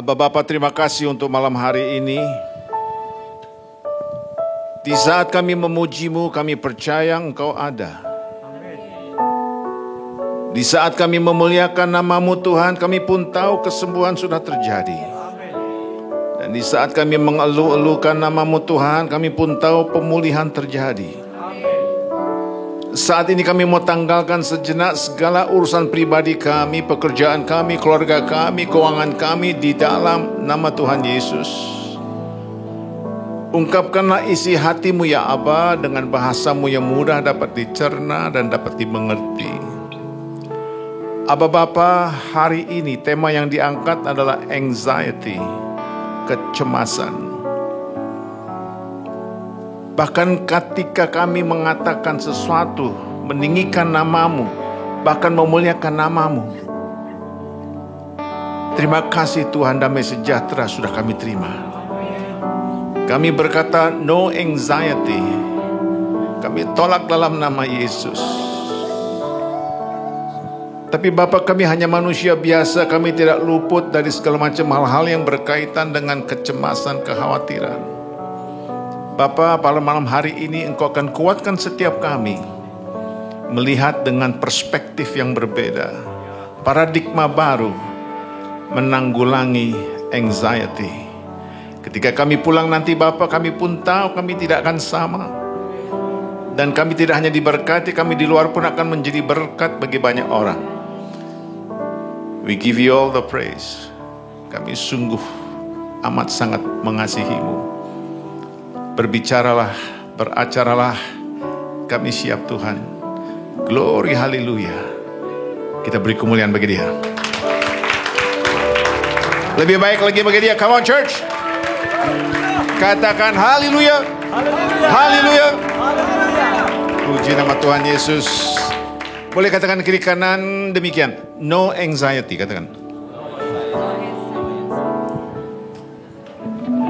Aba Bapa, terima kasih untuk malam hari ini. Di saat kami memuji-Mu, kami percaya Engkau ada. Di saat kami memuliakan nama-Mu Tuhan, kami pun tahu kesembuhan sudah terjadi. Dan di saat kami mengeluh-elukan nama-Mu Tuhan, kami pun tahu pemulihan terjadi. Saat ini kami mau tanggalkan sejenak segala urusan pribadi kami, pekerjaan kami, keluarga kami, keuangan kami di dalam nama Tuhan Yesus. Ungkapkanlah isi hati-Mu ya Aba dengan bahasa-Mu yang mudah dapat dicerna dan dapat dimengerti. Aba Bapa, hari ini tema yang diangkat adalah anxiety, kecemasan. Bahkan ketika kami mengatakan sesuatu, meninggikan nama-Mu, bahkan memuliakan nama-Mu. Terima kasih Tuhan, damai sejahtera sudah kami terima. Kami berkata no anxiety. Kami tolak dalam nama Yesus. Tapi Bapa, kami hanya manusia biasa, kami tidak luput dari segala macam hal-hal yang berkaitan dengan kecemasan, kekhawatiran. Bapa, pada malam hari ini Engkau akan kuatkan setiap kami melihat dengan perspektif yang berbeda, paradigma baru menanggulangi anxiety. Ketika kami pulang nanti Bapa, kami pun tahu kami tidak akan sama. Dan kami tidak hanya diberkati, kami di luar pun akan menjadi berkat bagi banyak orang. We give you all the praise. Kami sungguh amat sangat mengasihi-Mu. Berbicaralah, beracaralah, kami siap Tuhan. Glory, haleluya. Kita beri kemuliaan bagi Dia. Lebih baik lagi bagi Dia. Come on church. Katakan haleluya. Haleluya. Puji nama Tuhan Yesus. Boleh katakan kiri kanan demikian. No anxiety, katakan.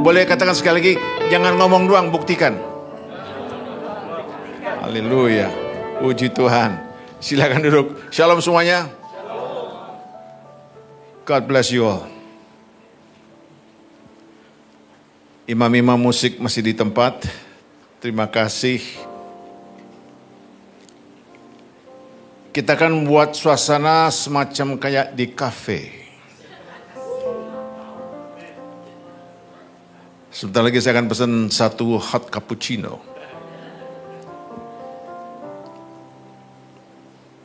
Boleh katakan sekali lagi, jangan ngomong doang, buktikan. Haleluya. Puji Tuhan. Silakan duduk. Shalom semuanya. God bless you all. Imam-imam musik masih di tempat. Terima kasih. Kita akan buat suasana semacam kayak di kafe. Sebentar lagi saya akan pesan satu hot cappuccino.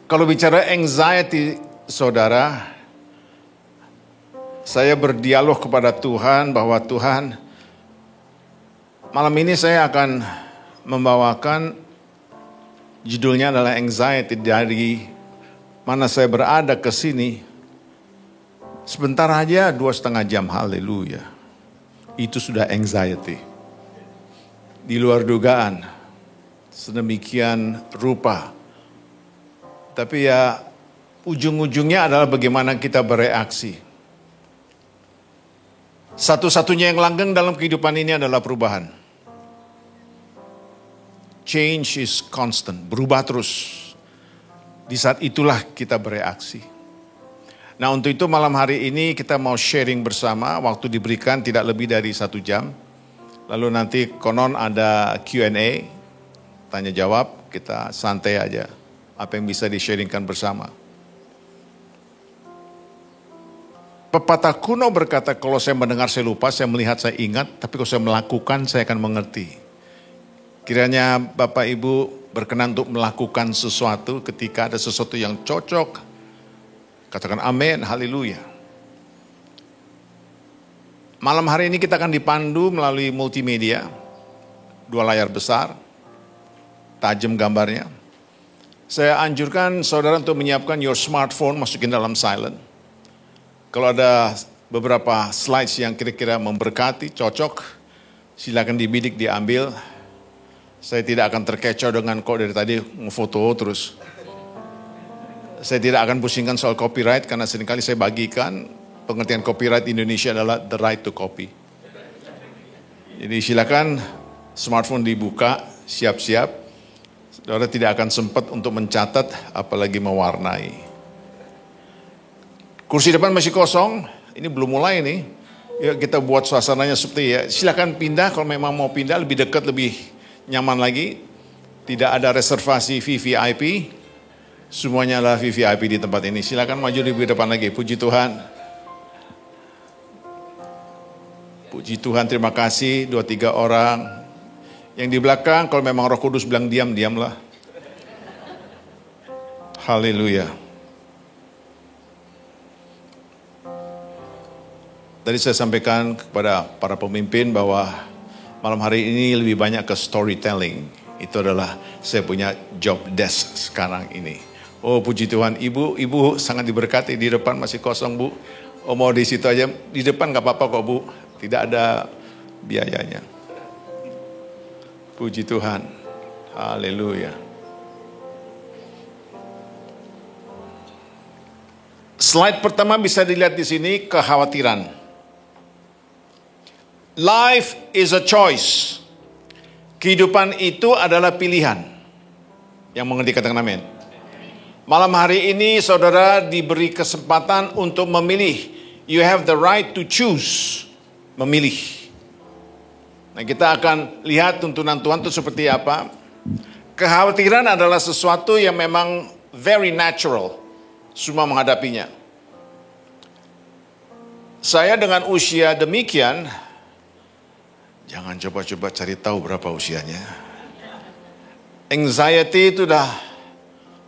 Kalau bicara anxiety, saudara, saya berdialog kepada Tuhan bahwa Tuhan, malam ini saya akan membawakan judulnya adalah anxiety, dari mana saya berada ke sini. Sebentar aja 2,5 jam, haleluya. Itu sudah anxiety. Di luar dugaan. Sedemikian rupa. Tapi ya ujung-ujungnya adalah bagaimana kita bereaksi. Satu-satunya yang langgeng dalam kehidupan ini adalah perubahan. Change is constant. Berubah terus. Di saat itulah kita bereaksi. Nah, untuk itu malam hari ini kita mau sharing bersama. Waktu diberikan tidak lebih dari 1 jam. Lalu nanti konon ada Q&A, tanya jawab, kita santai aja. Apa yang bisa di-sharingkan bersama. Pepatah kuno berkata, kalau saya mendengar saya lupa, saya melihat saya ingat, tapi kalau saya melakukan saya akan mengerti. Kiranya Bapak Ibu berkenan untuk melakukan sesuatu ketika ada sesuatu yang cocok. Katakan amin, haleluya. Malam hari ini kita akan dipandu melalui multimedia. 2 layar besar, tajam gambarnya. Saya anjurkan saudara untuk menyiapkan your smartphone, masukin dalam silent. Kalau ada beberapa slides yang kira-kira memberkati, cocok, silakan dibidik, diambil. Saya tidak akan terkecoh dengan kok dari tadi ngefoto terus. Saya tidak akan pusingkan soal copyright karena seringkali saya bagikan pengertian copyright di Indonesia adalah the right to copy. Jadi silakan smartphone dibuka, siap-siap. Saudara tidak akan sempat untuk mencatat apalagi mewarnai. Kursi depan masih kosong, ini belum mulai nih. Ya, kita buat suasananya seperti ya. Silakan pindah kalau memang mau pindah lebih dekat, lebih nyaman lagi. Tidak ada reservasi VVIP. Semuanya adalah VVIP di tempat ini. Silakan maju lebih depan lagi. Puji Tuhan. Puji Tuhan, terima kasih 2-3 orang. Yang di belakang kalau memang Roh Kudus bilang diam, diamlah. Haleluya. Tadi saya sampaikan kepada para pemimpin bahwa malam hari ini lebih banyak ke storytelling. Itu adalah saya punya job desk sekarang ini. Oh puji Tuhan, ibu sangat diberkati, di depan masih kosong bu. Oh mau di situ aja, di depan gak apa-apa kok bu. Tidak ada biayanya. Puji Tuhan. Haleluya. Slide pertama bisa dilihat di sini, kekhawatiran. Life is a choice. Kehidupan itu adalah pilihan. Yang mengerti katakan amin. Malam hari ini saudara diberi kesempatan untuk memilih. You have the right to choose. Memilih. Nah kita akan lihat tuntunan Tuhan itu seperti apa. Kekhawatiran adalah sesuatu yang memang very natural. Semua menghadapinya. Saya dengan usia demikian, jangan coba-coba cari tahu berapa usianya. Anxiety itu dah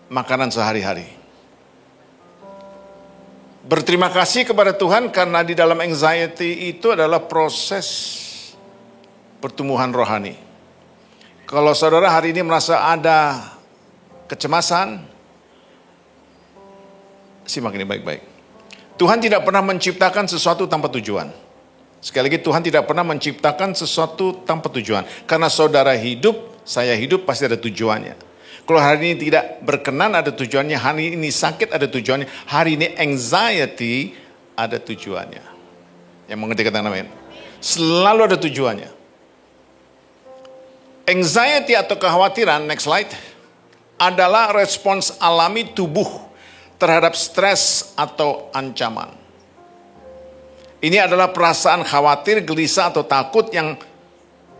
makanan sehari-hari. Berterima kasih kepada Tuhan karena di dalam anxiety itu adalah proses pertumbuhan rohani. Kalau saudara hari ini merasa ada kecemasan, simak ini baik-baik. Tuhan tidak pernah menciptakan sesuatu tanpa tujuan. Sekali lagi Tuhan tidak pernah menciptakan sesuatu tanpa tujuan. Karena saudara hidup, saya hidup pasti ada tujuannya. Kalau hari ini tidak berkenan ada tujuannya, hari ini sakit ada tujuannya, hari ini anxiety ada tujuannya. Yang mengerti kata amin? Selalu ada tujuannya. Anxiety atau kekhawatiran, next slide, adalah respons alami tubuh terhadap stres atau ancaman. Ini adalah perasaan khawatir, gelisah atau takut yang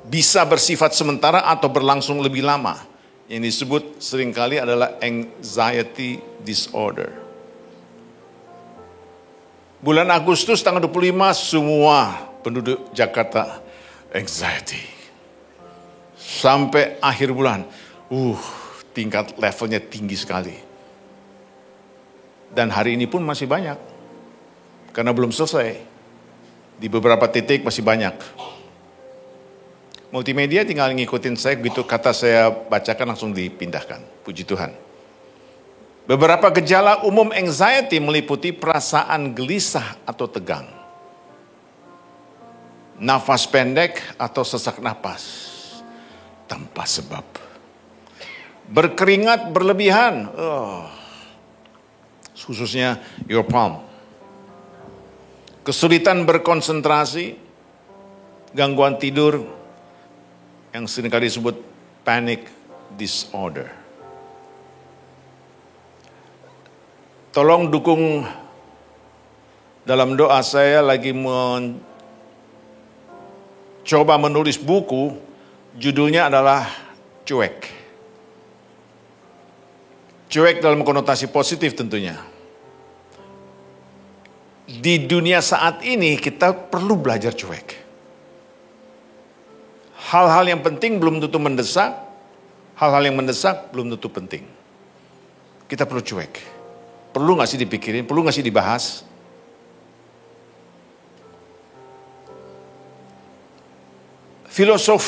bisa bersifat sementara atau berlangsung lebih lama. Yang disebut seringkali adalah anxiety disorder. Bulan Agustus tanggal 25 semua penduduk Jakarta anxiety. Sampai akhir bulan, tingkat levelnya tinggi sekali. Dan hari ini pun masih banyak. Karena belum selesai. Di beberapa titik masih banyak. Multimedia tinggal ngikutin saya, begitu kata saya bacakan langsung dipindahkan. Puji Tuhan. Beberapa gejala umum anxiety meliputi perasaan gelisah atau tegang. Nafas pendek atau sesak napas. Tanpa sebab. Berkeringat berlebihan. Khususnya your palm. Kesulitan berkonsentrasi, gangguan tidur, yang seringkali disebut panic disorder. Tolong dukung dalam doa, saya lagi mencoba menulis buku, judulnya adalah Cuek. Cuek dalam konotasi positif tentunya. Di dunia saat ini kita perlu belajar cuek. Hal-hal yang penting belum tentu mendesak, hal-hal yang mendesak belum tentu penting. Kita perlu cuek. Perlu gak sih dipikirin, perlu gak sih dibahas? Filosof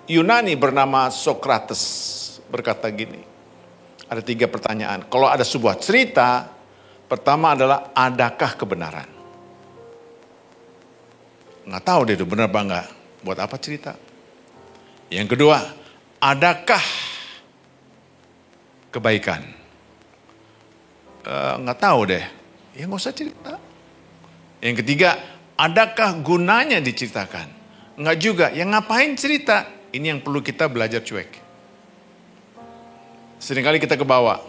Yunani bernama Socrates berkata gini, ada 3 pertanyaan. Kalau ada sebuah cerita, pertama adalah, adakah kebenaran? Nggak tahu deh itu benar apa enggak. Buat apa cerita? Yang kedua, adakah kebaikan? Nggak tahu deh. Ya nggak usah cerita. Yang ketiga, adakah gunanya diceritakan? Nggak juga. Ya ngapain cerita? Ini yang perlu kita belajar cuek. Seringkali kita kebawa.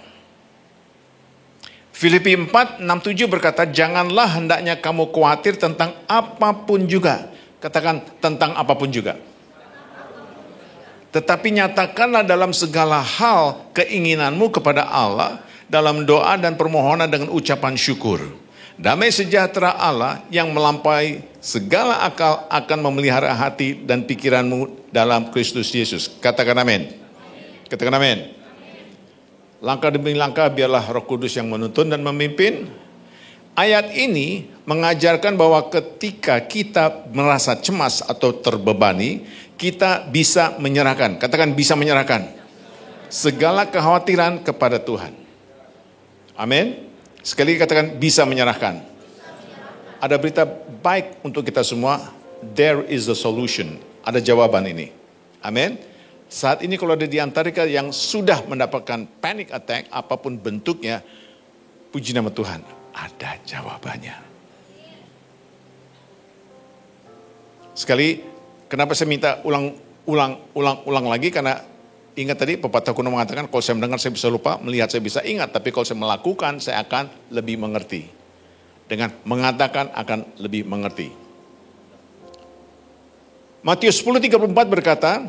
Filipi 4, 6, 7 berkata, janganlah hendaknya kamu khawatir tentang apapun juga. Katakan tentang apapun juga. Tetapi nyatakanlah dalam segala hal keinginanmu kepada Allah dalam doa dan permohonan dengan ucapan syukur. Damai sejahtera Allah yang melampaui segala akal akan memelihara hati dan pikiranmu dalam Kristus Yesus. Katakan amin. Katakan amin. Langkah demi langkah biarlah Roh Kudus yang menuntun dan memimpin. Ayat ini mengajarkan bahwa ketika kita merasa cemas atau terbebani, kita bisa menyerahkan. Katakan bisa menyerahkan segala kekhawatiran kepada Tuhan. Amin. Sekali lagi katakan bisa menyerahkan. Ada berita baik untuk kita semua. There is the solution. Ada jawaban ini. Amin. Saat ini kalau ada di antara kita yang sudah mendapatkan panic attack, apapun bentuknya, puji nama Tuhan, ada jawabannya. Sekali, kenapa saya minta ulang lagi, karena ingat tadi pepatah kuno mengatakan, kalau saya mendengar saya bisa lupa, melihat saya bisa ingat, tapi kalau saya melakukan saya akan lebih mengerti. Dengan mengatakan akan lebih mengerti. Matius 10:34 berkata,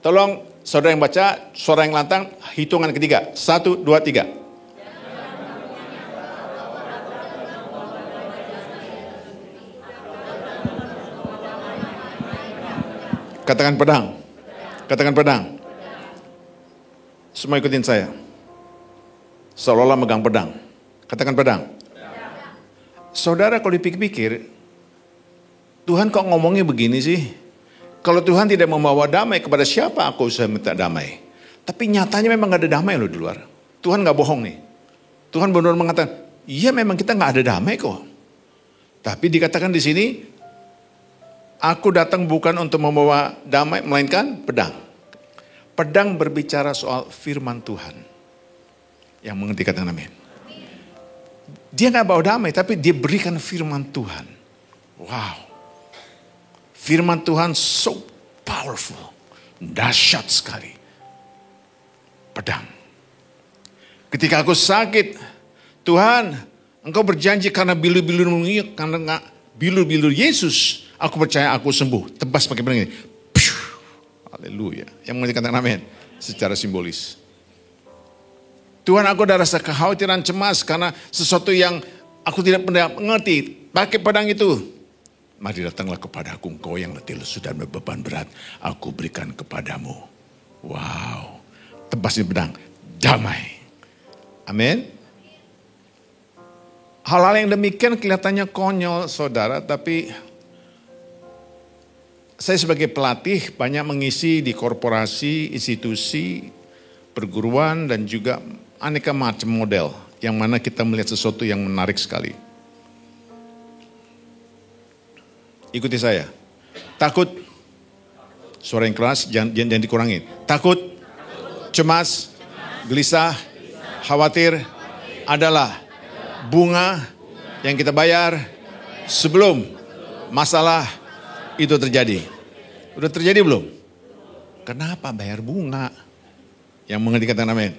tolong saudara yang baca, suara yang lantang, hitungan ketiga. 1, 2, 3. Katakan pedang. Katakan pedang. Semua ikutin saya. Seolah-olah megang pedang. Katakan pedang. Saudara kalau dipikir-pikir, Tuhan kok ngomongnya begini sih? Kalau Tuhan tidak membawa damai, kepada siapa aku bisa minta damai? Tapi nyatanya memang gak ada damai loh di luar. Tuhan gak bohong nih. Tuhan benar-benar mengatakan, iya memang kita gak ada damai kok. Tapi dikatakan di sini, aku datang bukan untuk membawa damai, melainkan pedang. Pedang berbicara soal firman Tuhan. Yang mengerti katakan amin. Dia gak bawa damai, tapi dia berikan firman Tuhan. Wow. Firman Tuhan so powerful, dahsyat sekali. Pedang. Ketika aku sakit, Tuhan, Engkau berjanji karena bilur-bilur Yesus, aku percaya aku sembuh. Tebas pakai pedang ini. Haleluya. Yang mengerti katakan amin. Secara simbolis. Tuhan, aku ada rasa kekhawatiran, cemas karena sesuatu yang aku tidak pernah mengerti. Pakai pedang itu. Mari datanglah kepadaku engkau yang letih lesu dan beban berat. Aku berikan kepadamu. Wow. Tebasnya pedang. Damai. Amin. Hal-hal yang demikian kelihatannya konyol saudara. Tapi saya sebagai pelatih banyak mengisi di korporasi, institusi, perguruan dan juga aneka macam model. Yang mana kita melihat sesuatu yang menarik sekali. Ikuti saya. Takut. Suara yang keras jangan dikurangin. Takut, cemas, gelisah, khawatir adalah bunga yang kita bayar sebelum masalah itu terjadi. Udah terjadi belum? Kenapa bayar bunga? Yang mengerti kata amin.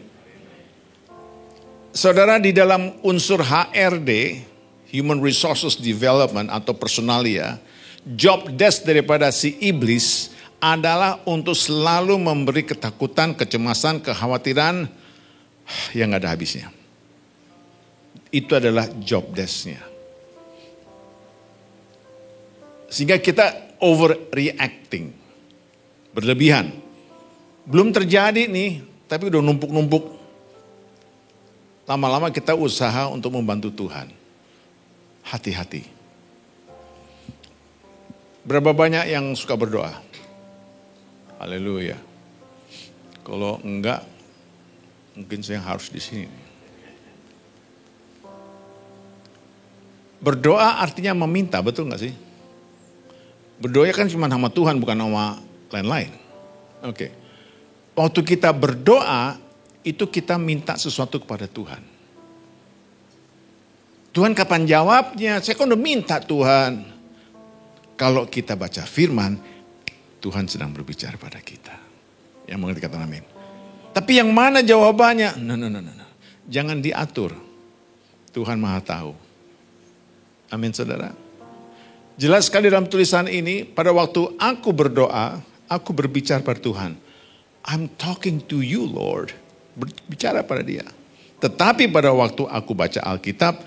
Saudara, di dalam unsur HRD, Human Resources Development atau personalia, job desk daripada si iblis adalah untuk selalu memberi ketakutan, kecemasan, kekhawatiran yang gak ada habisnya. Itu adalah job desk-nya. Sehingga kita overreacting, berlebihan. Belum terjadi nih, tapi udah numpuk-numpuk. Lama-lama kita usaha untuk membantu Tuhan. Hati-hati. Berapa banyak yang suka berdoa? Haleluya. Kalau enggak, mungkin saya harus di sini. Berdoa artinya meminta, betul enggak sih? Berdoa kan cuma sama Tuhan, bukan sama lain-lain. Oke. Waktu kita berdoa, itu kita minta sesuatu kepada Tuhan. Tuhan kapan jawabnya? Saya kan udah minta Tuhan. Kalau kita baca firman, Tuhan sedang berbicara pada kita. Yang mengerti kata amin. Tapi yang mana jawabannya? No. jangan diatur. Tuhan Maha tahu. Amin saudara. Jelas sekali dalam tulisan ini, pada waktu aku berdoa, aku berbicara pada Tuhan. I'm talking to you Lord. Berbicara pada dia. Tetapi pada waktu aku baca Alkitab,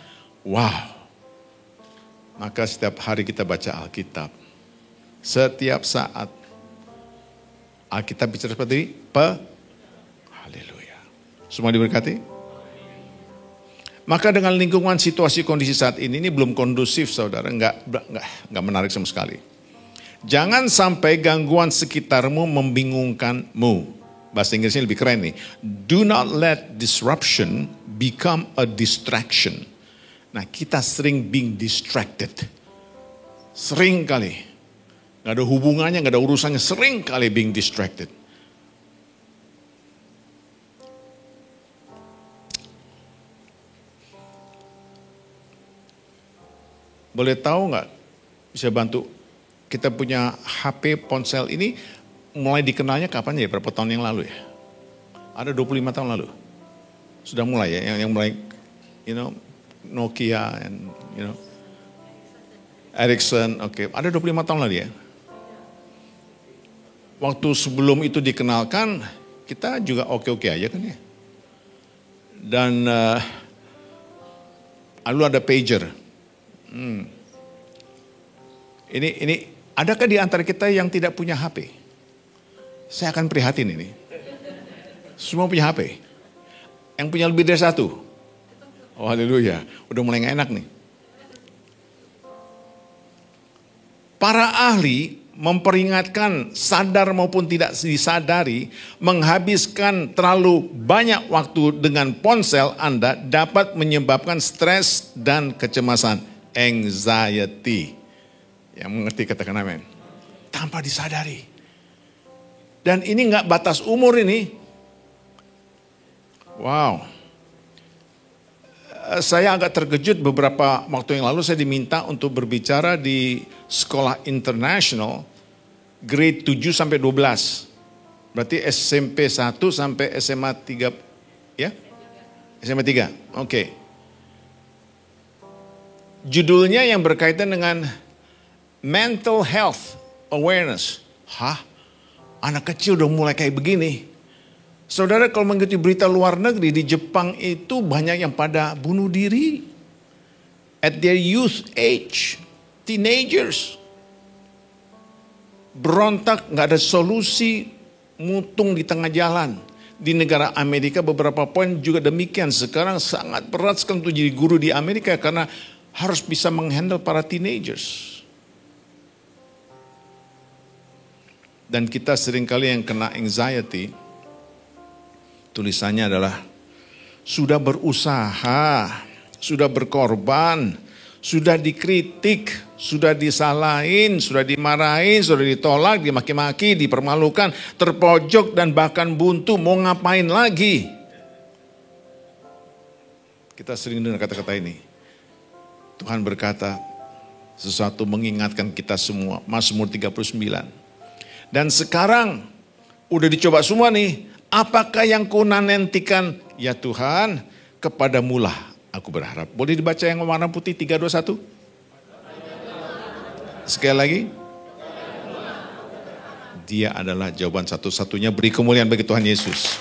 wow. Maka setiap hari kita baca Alkitab. Setiap saat. Alkitab bicara seperti haleluya. Semua diberkati? Maka dengan lingkungan situasi kondisi saat ini belum kondusif saudara, enggak menarik sama sekali. Jangan sampai gangguan sekitarmu membingungkanmu. Bahasa Inggrisnya lebih keren nih. Do not let disruption become a distraction. Nah kita sering being distracted. Sering kali. Gak ada hubungannya, gak ada urusannya. Sering kali being distracted. Boleh tahu nggak, bisa bantu, kita punya HP ponsel ini mulai dikenalnya kapan ya, berapa tahun yang lalu ya? Ada 25 tahun lalu. Sudah mulai ya, yang mulai, Nokia, and, Ericsson, oke. Ada 25 tahun lalu ya. Waktu sebelum itu dikenalkan, kita juga oke-oke aja kan ya. Dan lalu ada pager. Ini adakah di antara kita yang tidak punya HP? Saya akan prihatin ini. Semua punya HP. Yang punya lebih dari satu. Oh haleluya, udah mulai gak enak nih. Para ahli memperingatkan, sadar maupun tidak disadari, menghabiskan terlalu banyak waktu dengan ponsel Anda dapat menyebabkan stres dan kecemasan, anxiety. Yang mengerti katakan amin. Tanpa disadari. Dan ini enggak batas umur ini. Wow. Saya agak terkejut beberapa waktu yang lalu saya diminta untuk berbicara di sekolah internasional grade 7 sampai 12. Berarti SMP 1 sampai SMA 3 ya? SMA 3. Oke. Judulnya yang berkaitan dengan mental health awareness. Hah? Anak kecil udah mulai kayak begini. Saudara kalau mengikuti berita luar negeri di Jepang itu banyak yang pada bunuh diri. At their youth age. Teenagers. Berontak, gak ada solusi, mutung di tengah jalan. Di negara Amerika beberapa poin juga demikian. Sekarang sangat berat sekali untuk jadi guru di Amerika karena harus bisa menghandle para teenagers. Dan kita seringkali yang kena anxiety, tulisannya adalah sudah berusaha, sudah berkorban, sudah dikritik, sudah disalahin, sudah dimarahin, sudah ditolak, dimaki-maki, dipermalukan, terpojok dan bahkan buntu, mau ngapain lagi? Kita sering dengar kata-kata ini. Tuhan berkata, sesuatu mengingatkan kita semua, Mazmur 39. Dan sekarang udah dicoba semua nih. Apakah yang kunanentikan? Ya Tuhan, kepadamulah aku berharap. Boleh dibaca yang warna putih 3, 2, 1? Sekali lagi. Dia adalah jawaban satu-satunya. Beri kemuliaan bagi Tuhan Yesus.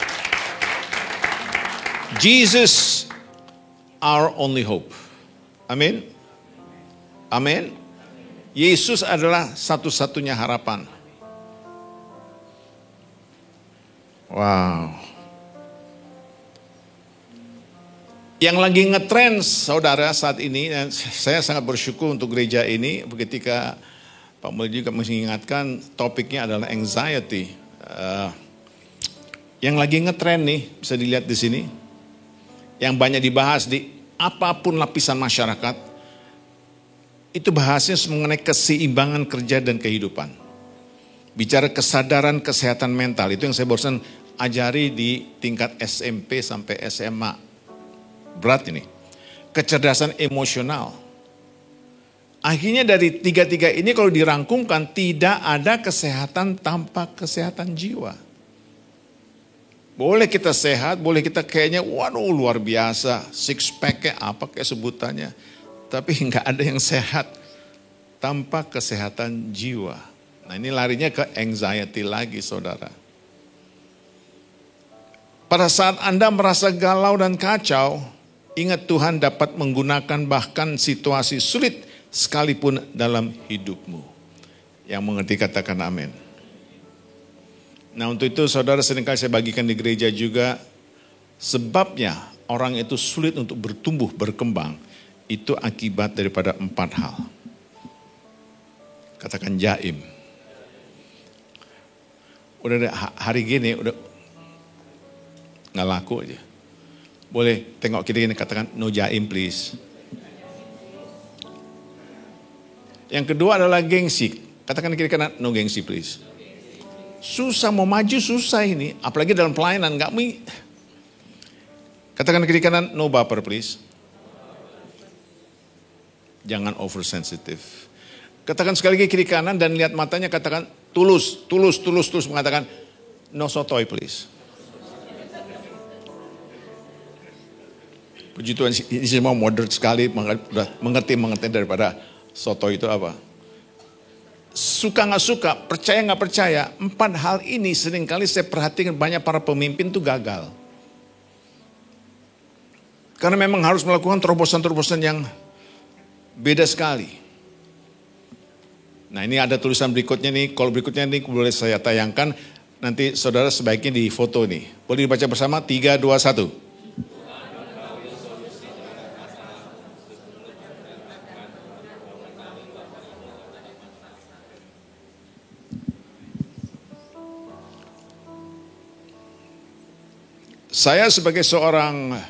Jesus, our only hope. Amin. Amin. Yesus adalah satu-satunya harapan. Wow. Yang lagi ngetrend saudara saat ini, dan saya sangat bersyukur untuk gereja ini, ketika Pak Mulya juga mengingatkan topiknya adalah anxiety. Yang lagi ngetrend nih, bisa dilihat di sini, yang banyak dibahas di apapun lapisan masyarakat, itu bahasnya mengenai keseimbangan kerja dan kehidupan. Bicara kesadaran kesehatan mental, itu yang saya barusan ajari di tingkat SMP sampai SMA. Berat ini. Kecerdasan emosional. Akhirnya dari tiga-tiga ini kalau dirangkumkan, tidak ada kesehatan tanpa kesehatan jiwa. Boleh kita sehat, boleh kita kayaknya waduh luar biasa, six pack kayak apa kayak sebutannya. Tapi nggak ada yang sehat tanpa kesehatan jiwa. Nah ini larinya ke anxiety lagi saudara. Pada saat Anda merasa galau dan kacau, ingat Tuhan dapat menggunakan bahkan situasi sulit sekalipun dalam hidupmu. Yang mengerti katakan amin. Nah untuk itu saudara seringkali saya bagikan di gereja juga, sebabnya orang itu sulit untuk bertumbuh, berkembang, itu akibat daripada 4 hal. Katakan jaim. Udah hari gini, udah nggak laku aja. Boleh tengok kiri gini katakan no jaim please. Yang kedua adalah gengsi. Katakan kiri kanan no gengsi please. Susah mau maju susah ini, apalagi dalam pelayanan nggak mi. Katakan kiri kanan no baper please. Jangan oversensitive. Katakan sekali lagi kiri kanan dan lihat matanya katakan tulus mengatakan no sotoy please. Puji Tuhan ini semua moderate sekali mengerti daripada sotoy itu apa. Suka nggak suka, percaya nggak percaya, 4 hal ini seringkali saya perhatikan banyak para pemimpin tuh gagal. Karena memang harus melakukan terobosan-terobosan yang beda sekali. Nah ini ada tulisan berikutnya nih, kalau berikutnya nih boleh saya tayangkan, nanti saudara sebaiknya di foto nih. Boleh dibaca bersama, 3, 2, 1. Saya sebagai seorang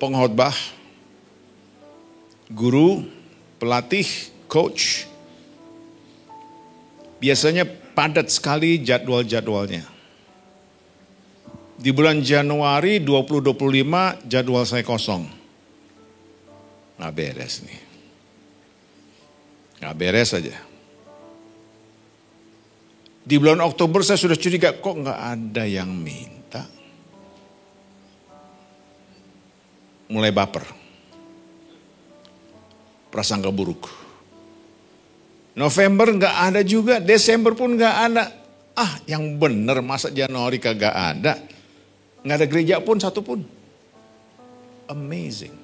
pengkhotbah, guru, pelatih, coach, biasanya padat sekali jadwal-jadwalnya. Di bulan Januari 2025 jadwal saya kosong. Nggak beres nih. Nggak beres aja. Di bulan Oktober saya sudah curiga, kok nggak ada yang minta. Mulai baper. Prasangka buruk. November nggak ada juga, Desember pun nggak ada. Yang bener masa Januari kagak ada. Nggak ada gereja pun satu pun. Amazing.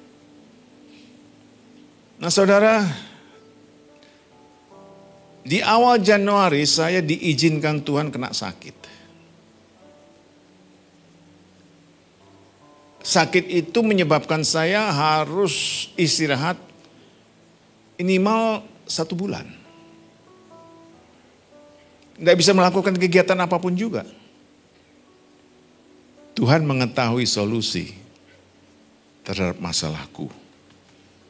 Nah saudara, di awal Januari saya diizinkan Tuhan kena sakit. Sakit itu menyebabkan saya harus istirahat minimal 1 bulan. Tidak bisa melakukan kegiatan apapun juga. Tuhan mengetahui solusi terhadap masalahku.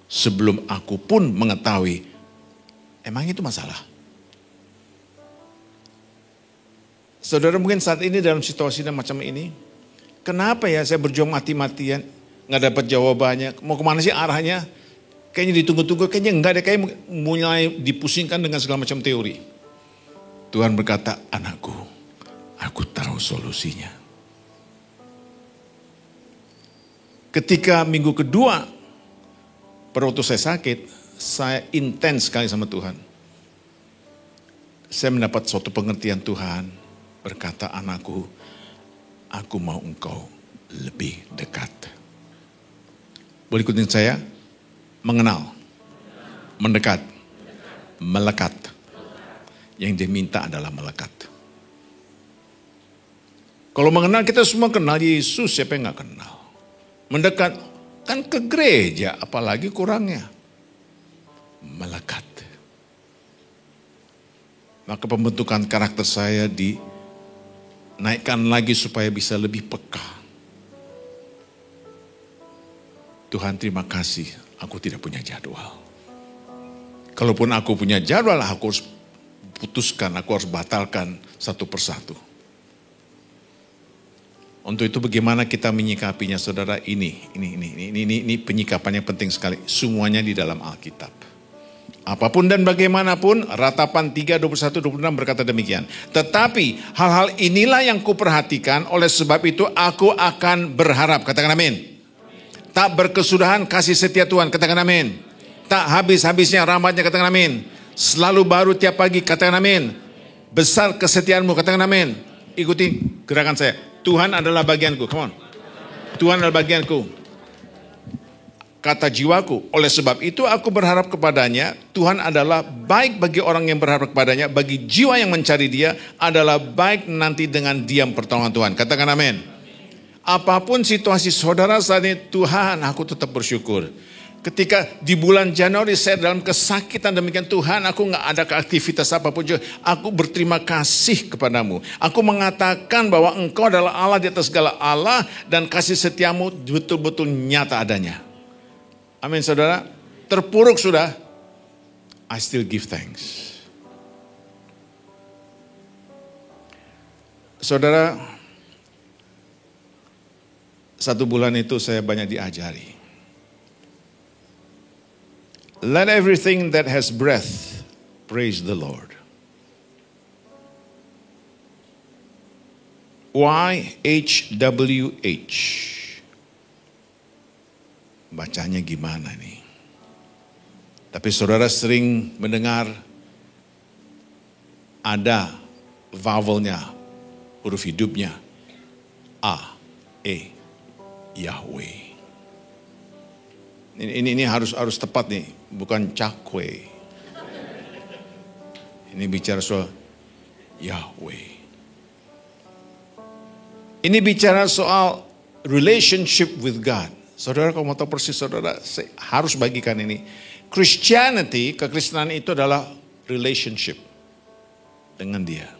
Sebelum aku pun mengetahui, emang itu masalah. Saudara mungkin saat ini dalam situasi macam ini, kenapa ya saya berjuang mati-matian, nggak dapat jawabannya, mau kemana sih arahnya? Kayaknya ditunggu-tunggu, kayaknya enggak deh, kayak mulai dipusingkan dengan segala macam teori. Tuhan berkata, anakku, aku tahu solusinya. Ketika minggu kedua, pada waktu saya sakit, saya intens sekali sama Tuhan. Saya mendapat suatu pengertian Tuhan, berkata anakku, aku mau engkau lebih dekat. Boleh ikutin saya? Mengenal, mendekat, melekat. Yang dia minta adalah melekat. Kalau mengenal kita semua kenal Yesus, siapa yang gak kenal? Mendekat, kan ke gereja, apalagi kurangnya. Melekat. Maka pembentukan karakter saya dinaikkan lagi supaya bisa lebih peka. Tuhan terima kasih, aku tidak punya jadwal. Kalaupun aku punya jadwal, aku harus putuskan, aku harus batalkan satu persatu. Untuk itu bagaimana kita menyikapinya saudara, ini penyikapannya penting sekali. Semuanya di dalam Alkitab. Apapun dan bagaimanapun, Ratapan 3:21-26 berkata demikian. Tetapi hal-hal inilah yang kuperhatikan, oleh sebab itu aku akan berharap. Katakan amin. Tak berkesudahan kasih setia Tuhan, katakan amin. Tak habis-habisnya rahmatnya, katakan amin. Selalu baru tiap pagi, katakan amin. Besar kesetiaanmu, katakan amin. Ikuti gerakan saya. Tuhan adalah bagianku, come on. Tuhan adalah bagianku. Kata jiwaku, oleh sebab itu aku berharap kepadanya. Tuhan adalah baik bagi orang yang berharap kepadanya, bagi jiwa yang mencari dia adalah baik nanti dengan diam pertolongan Tuhan. Katakan amin. Apapun situasi saudara saat ini, Tuhan aku tetap bersyukur. Ketika di bulan Januari saya dalam kesakitan demikian, Tuhan aku gak ada aktivitas apapun juga, aku berterima kasih kepadamu. Aku mengatakan bahwa Engkau adalah Allah di atas segala Allah, dan kasih setiamu betul-betul nyata adanya. Amin saudara. Terpuruk sudah, I still give thanks. Saudara, 1 bulan itu saya banyak diajari. Let everything that has breath praise the Lord. YHWH. Bacanya gimana nih? Tapi saudara sering mendengar ada vowelnya, huruf hidupnya. A, E, Yahweh. Ini harus tepat nih, bukan cakwe. Ini bicara soal Yahweh. Ini bicara soal relationship with God. Saudara kalau mau tahu persis, saudara harus bagikan ini. Christianity, kekristenan itu adalah relationship dengan dia.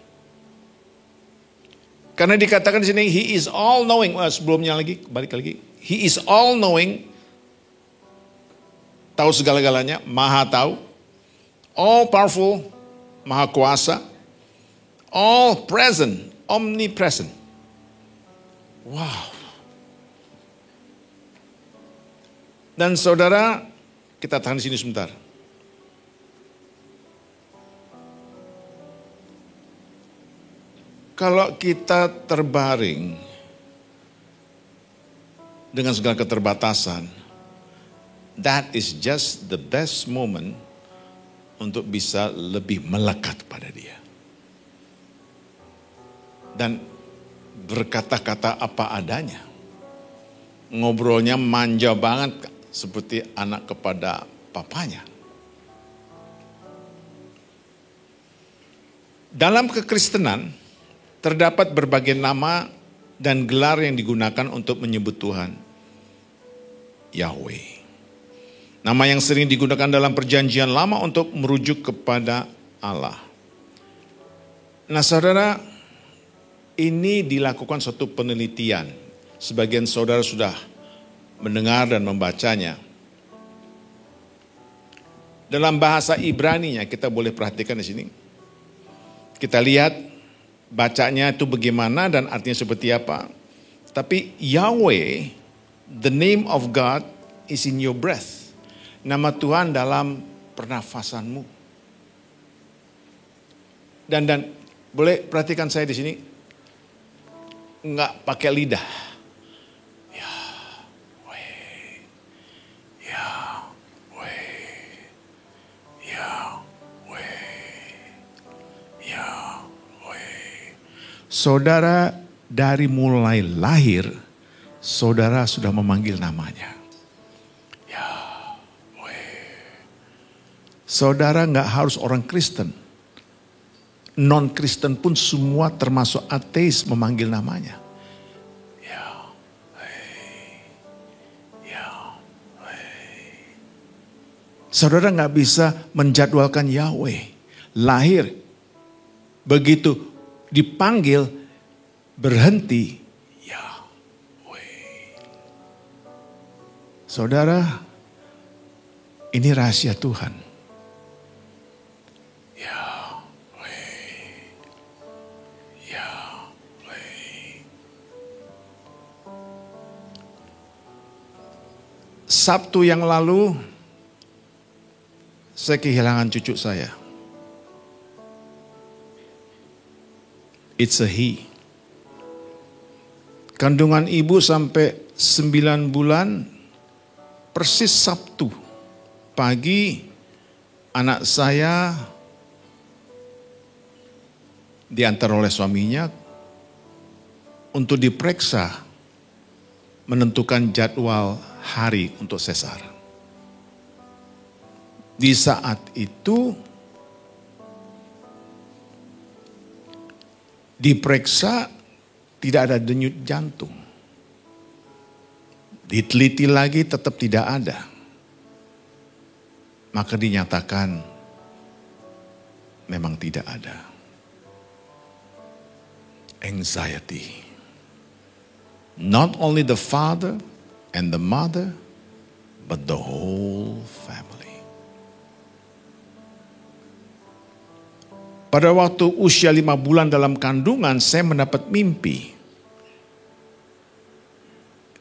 Karena dikatakan di sini, He is all knowing. Sebelumnya lagi, balik lagi. He is all knowing. Tahu segala-galanya, maha tahu. All powerful, maha kuasa. All present, omnipresent. Wow. Dan saudara, kita tahan di sini sebentar. Kalau kita terbaring dengan segala keterbatasan, that is just the best moment untuk bisa lebih melekat pada dia. Dan berkata-kata apa adanya. Ngobrolnya manja banget, seperti anak kepada papanya. Dalam kekristenan terdapat berbagai nama dan gelar yang digunakan untuk menyebut Tuhan. Yahweh. Nama yang sering digunakan dalam perjanjian lama untuk merujuk kepada Allah. Nah saudara, ini dilakukan suatu penelitian. Sebagian saudara sudah mendengar dan membacanya. Dalam bahasa Ibraninya kita boleh perhatikan di sini. Kita lihat bacanya itu bagaimana dan artinya seperti apa. Tapi Yahweh, the name of God is in your breath. Nama Tuhan dalam pernafasanmu. Dan boleh perhatikan saya di sini. Enggak pakai lidah. Saudara dari mulai lahir, saudara sudah memanggil namanya. Yahweh. Saudara nggak harus orang Kristen. Non-Kristen pun semua termasuk ateis memanggil namanya. Yahweh. Yahweh. Saudara nggak bisa menjadwalkan Yahweh. Lahir, begitu dipanggil, berhenti, Yahweh. Saudara, ini rahasia Tuhan. Yahweh. Yahweh. Sabtu yang lalu, saya kehilangan cucu saya. It's a he. Kandungan ibu sampai 9 bulan, persis Sabtu pagi, anak saya diantar oleh suaminya untuk diperiksa, menentukan jadwal hari untuk sesar. Di saat itu diperiksa, tidak ada denyut jantung. Diteliti lagi tetap tidak ada. Maka dinyatakan memang tidak ada. Anxiety. Not only the father and the mother, but the whole family. Pada waktu usia 5 bulan dalam kandungan, saya mendapat mimpi.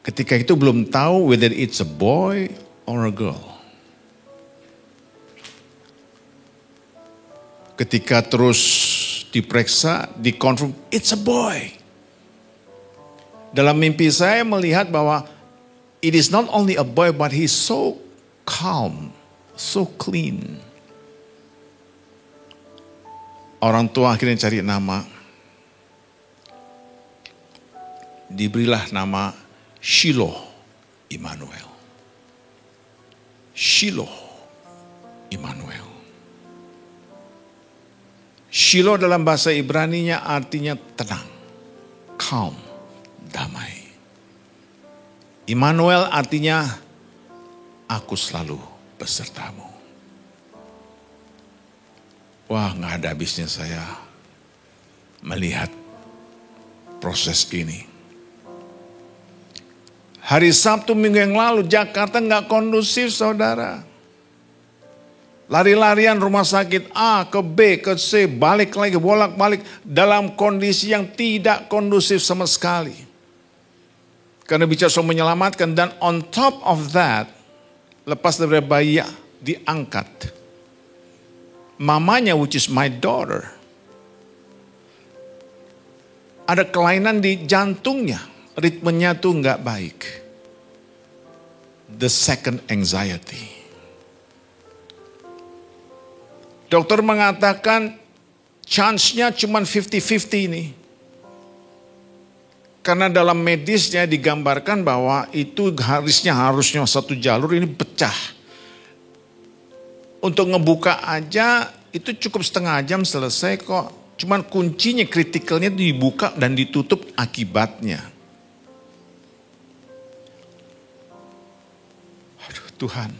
Ketika itu belum tahu whether it's a boy or a girl. Ketika terus diperiksa, dikonfirm, it's a boy. Dalam mimpi saya melihat bahwa it is not only a boy, but he's so calm, so clean. Orang tua akhirnya cari nama. Diberilah nama Shiloh Immanuel. Shiloh Immanuel. Shiloh dalam bahasa Ibraninya artinya tenang, calm, damai. Immanuel artinya aku selalu besertamu. Wah, nggak ada habisnya saya melihat proses ini. Hari Sabtu minggu yang lalu Jakarta nggak kondusif, saudara. Lari-larian rumah sakit A ke B ke C, balik lagi, bolak-balik dalam kondisi yang tidak kondusif sama sekali. Karena bicara soal menyelamatkan, dan on top of that, lepas dari bayi diangkat. Mamanya, which is my daughter, ada kelainan di jantungnya, ritmenya tuh nggak baik. The second anxiety. Dokter mengatakan chance-nya cuma 50-50 ini. Karena dalam medisnya digambarkan bahwa itu harusnya satu jalur, ini pecah. Untuk ngebuka aja itu cukup setengah jam selesai kok. Cuman kuncinya kritikalnya dibuka dan ditutup akibatnya. Aduh Tuhan,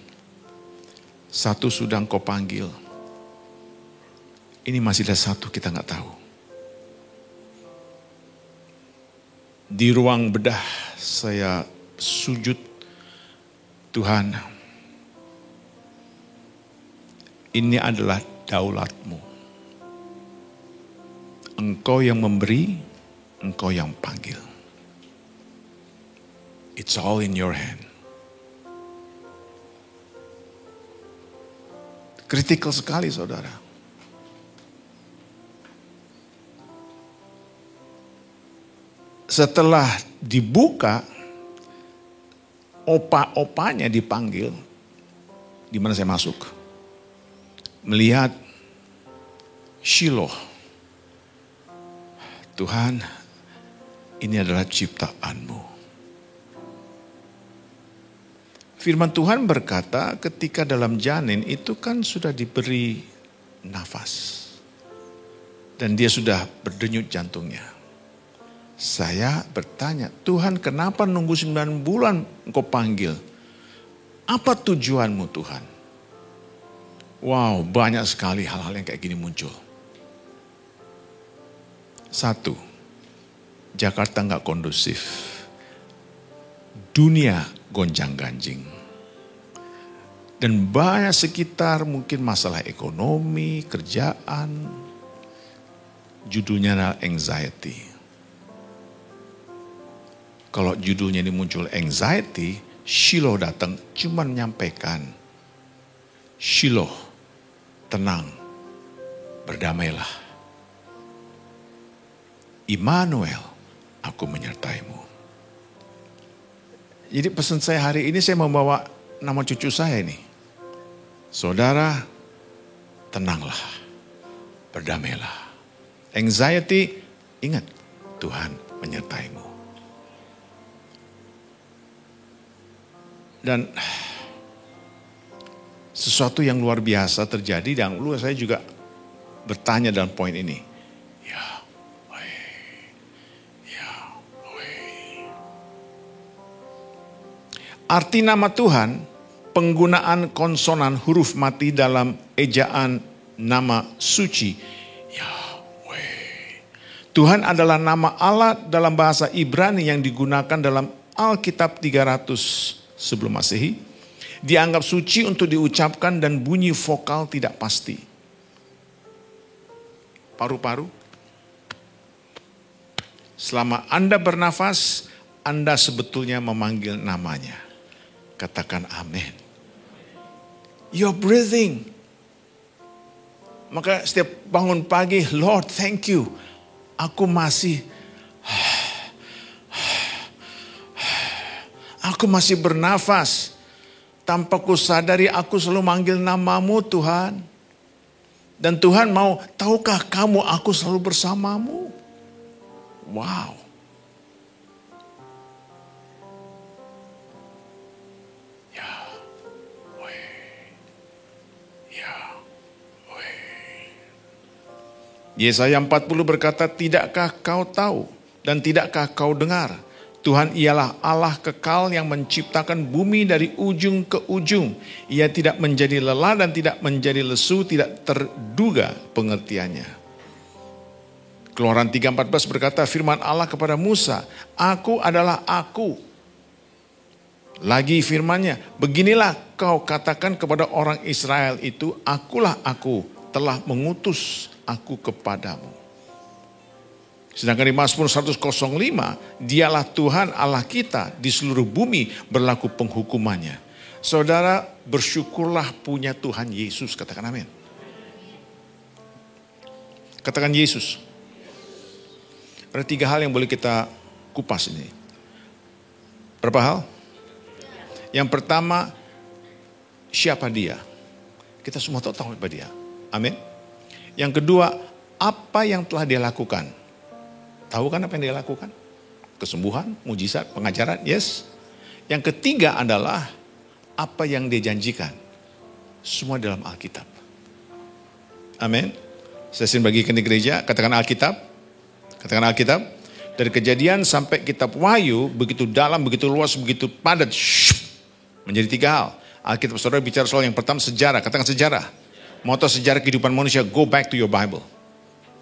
satu sudah Engkau panggil. Ini masih ada satu kita nggak tahu. Di ruang bedah saya sujud, Tuhan, ini adalah daulat-Mu. Engkau yang memberi, Engkau yang panggil. It's all in your hand. Kritikal sekali, saudara. Setelah dibuka, opa-opanya dipanggil. Di mana saya masuk? Melihat Shiloh. Tuhan, ini adalah ciptaan-Mu. Firman Tuhan berkata ketika dalam janin itu kan sudah diberi nafas. Dan dia sudah berdenyut jantungnya. Saya bertanya, Tuhan kenapa nunggu 9 bulan Engkau panggil? Apa tujuan-Mu Tuhan? Wow, banyak sekali hal-hal yang kayak gini muncul. 1, Jakarta nggak kondusif. Dunia gonjang-ganjing. Dan banyak sekitar mungkin masalah ekonomi, kerjaan. Judulnya adalah anxiety. Kalau judulnya ini muncul anxiety, Shiloh datang cuma menyampaikan, Shiloh, tenang, berdamailah. Immanuel, aku menyertaimu. Jadi pesan saya hari ini, saya membawa nama cucu saya ini. Saudara, tenanglah, berdamailah. Anxiety, ingat, Tuhan menyertaimu. Dan sesuatu yang luar biasa terjadi, dan dulu saya juga bertanya dalam poin ini. Arti nama Tuhan, penggunaan konsonan huruf mati dalam ejaan nama suci, Yahweh. Tuhan adalah nama Allah dalam bahasa Ibrani yang digunakan dalam Alkitab 300 sebelum Masehi. Dianggap suci untuk diucapkan dan bunyi vokal tidak pasti. Paru-paru. Selama Anda bernafas, Anda sebetulnya memanggil namanya. Katakan amin. You're breathing. Maka setiap bangun pagi, Lord thank you. Aku masih bernafas. Tanpa ku sadari aku selalu manggil namamu Tuhan. Dan Tuhan mau, tahukah kamu aku selalu bersamamu? Wow. Yesaya 40 berkata, tidakkah kau tahu dan tidakkah kau dengar? Tuhan ialah Allah kekal yang menciptakan bumi dari ujung ke ujung. Ia tidak menjadi lelah dan tidak menjadi lesu, tidak terduga pengertiannya. Keluaran 3:14 berkata, firman Allah kepada Musa, aku adalah aku. Lagi firmannya, beginilah kau katakan kepada orang Israel itu, akulah aku, telah mengutus aku kepadamu. Sedangkan di Mazmur 105, dialah Tuhan Allah kita, di seluruh bumi berlaku penghukumannya. Saudara, bersyukurlah punya Tuhan Yesus, katakan amin. Katakan Yesus. Ada 3 hal yang boleh kita kupas ini. Berapa hal? Yang pertama, siapa dia? Kita semua tahu siapa dia. Amin. Yang kedua, apa yang telah dia lakukan? Tahu kan apa yang dia lakukan? Kesembuhan, mujizat, pengajaran, yes. Yang ketiga adalah apa yang dia janjikan. Semua dalam Alkitab. Amin. Saya sering bagikan di gereja, katakan Alkitab. Katakan Alkitab. Dari Kejadian sampai kitab Wahyu, begitu dalam, begitu luas, begitu padat. Menjadi 3 hal. Alkitab saudara bicara soal yang pertama sejarah, katakan sejarah. Moto sejarah kehidupan manusia, go back to your Bible.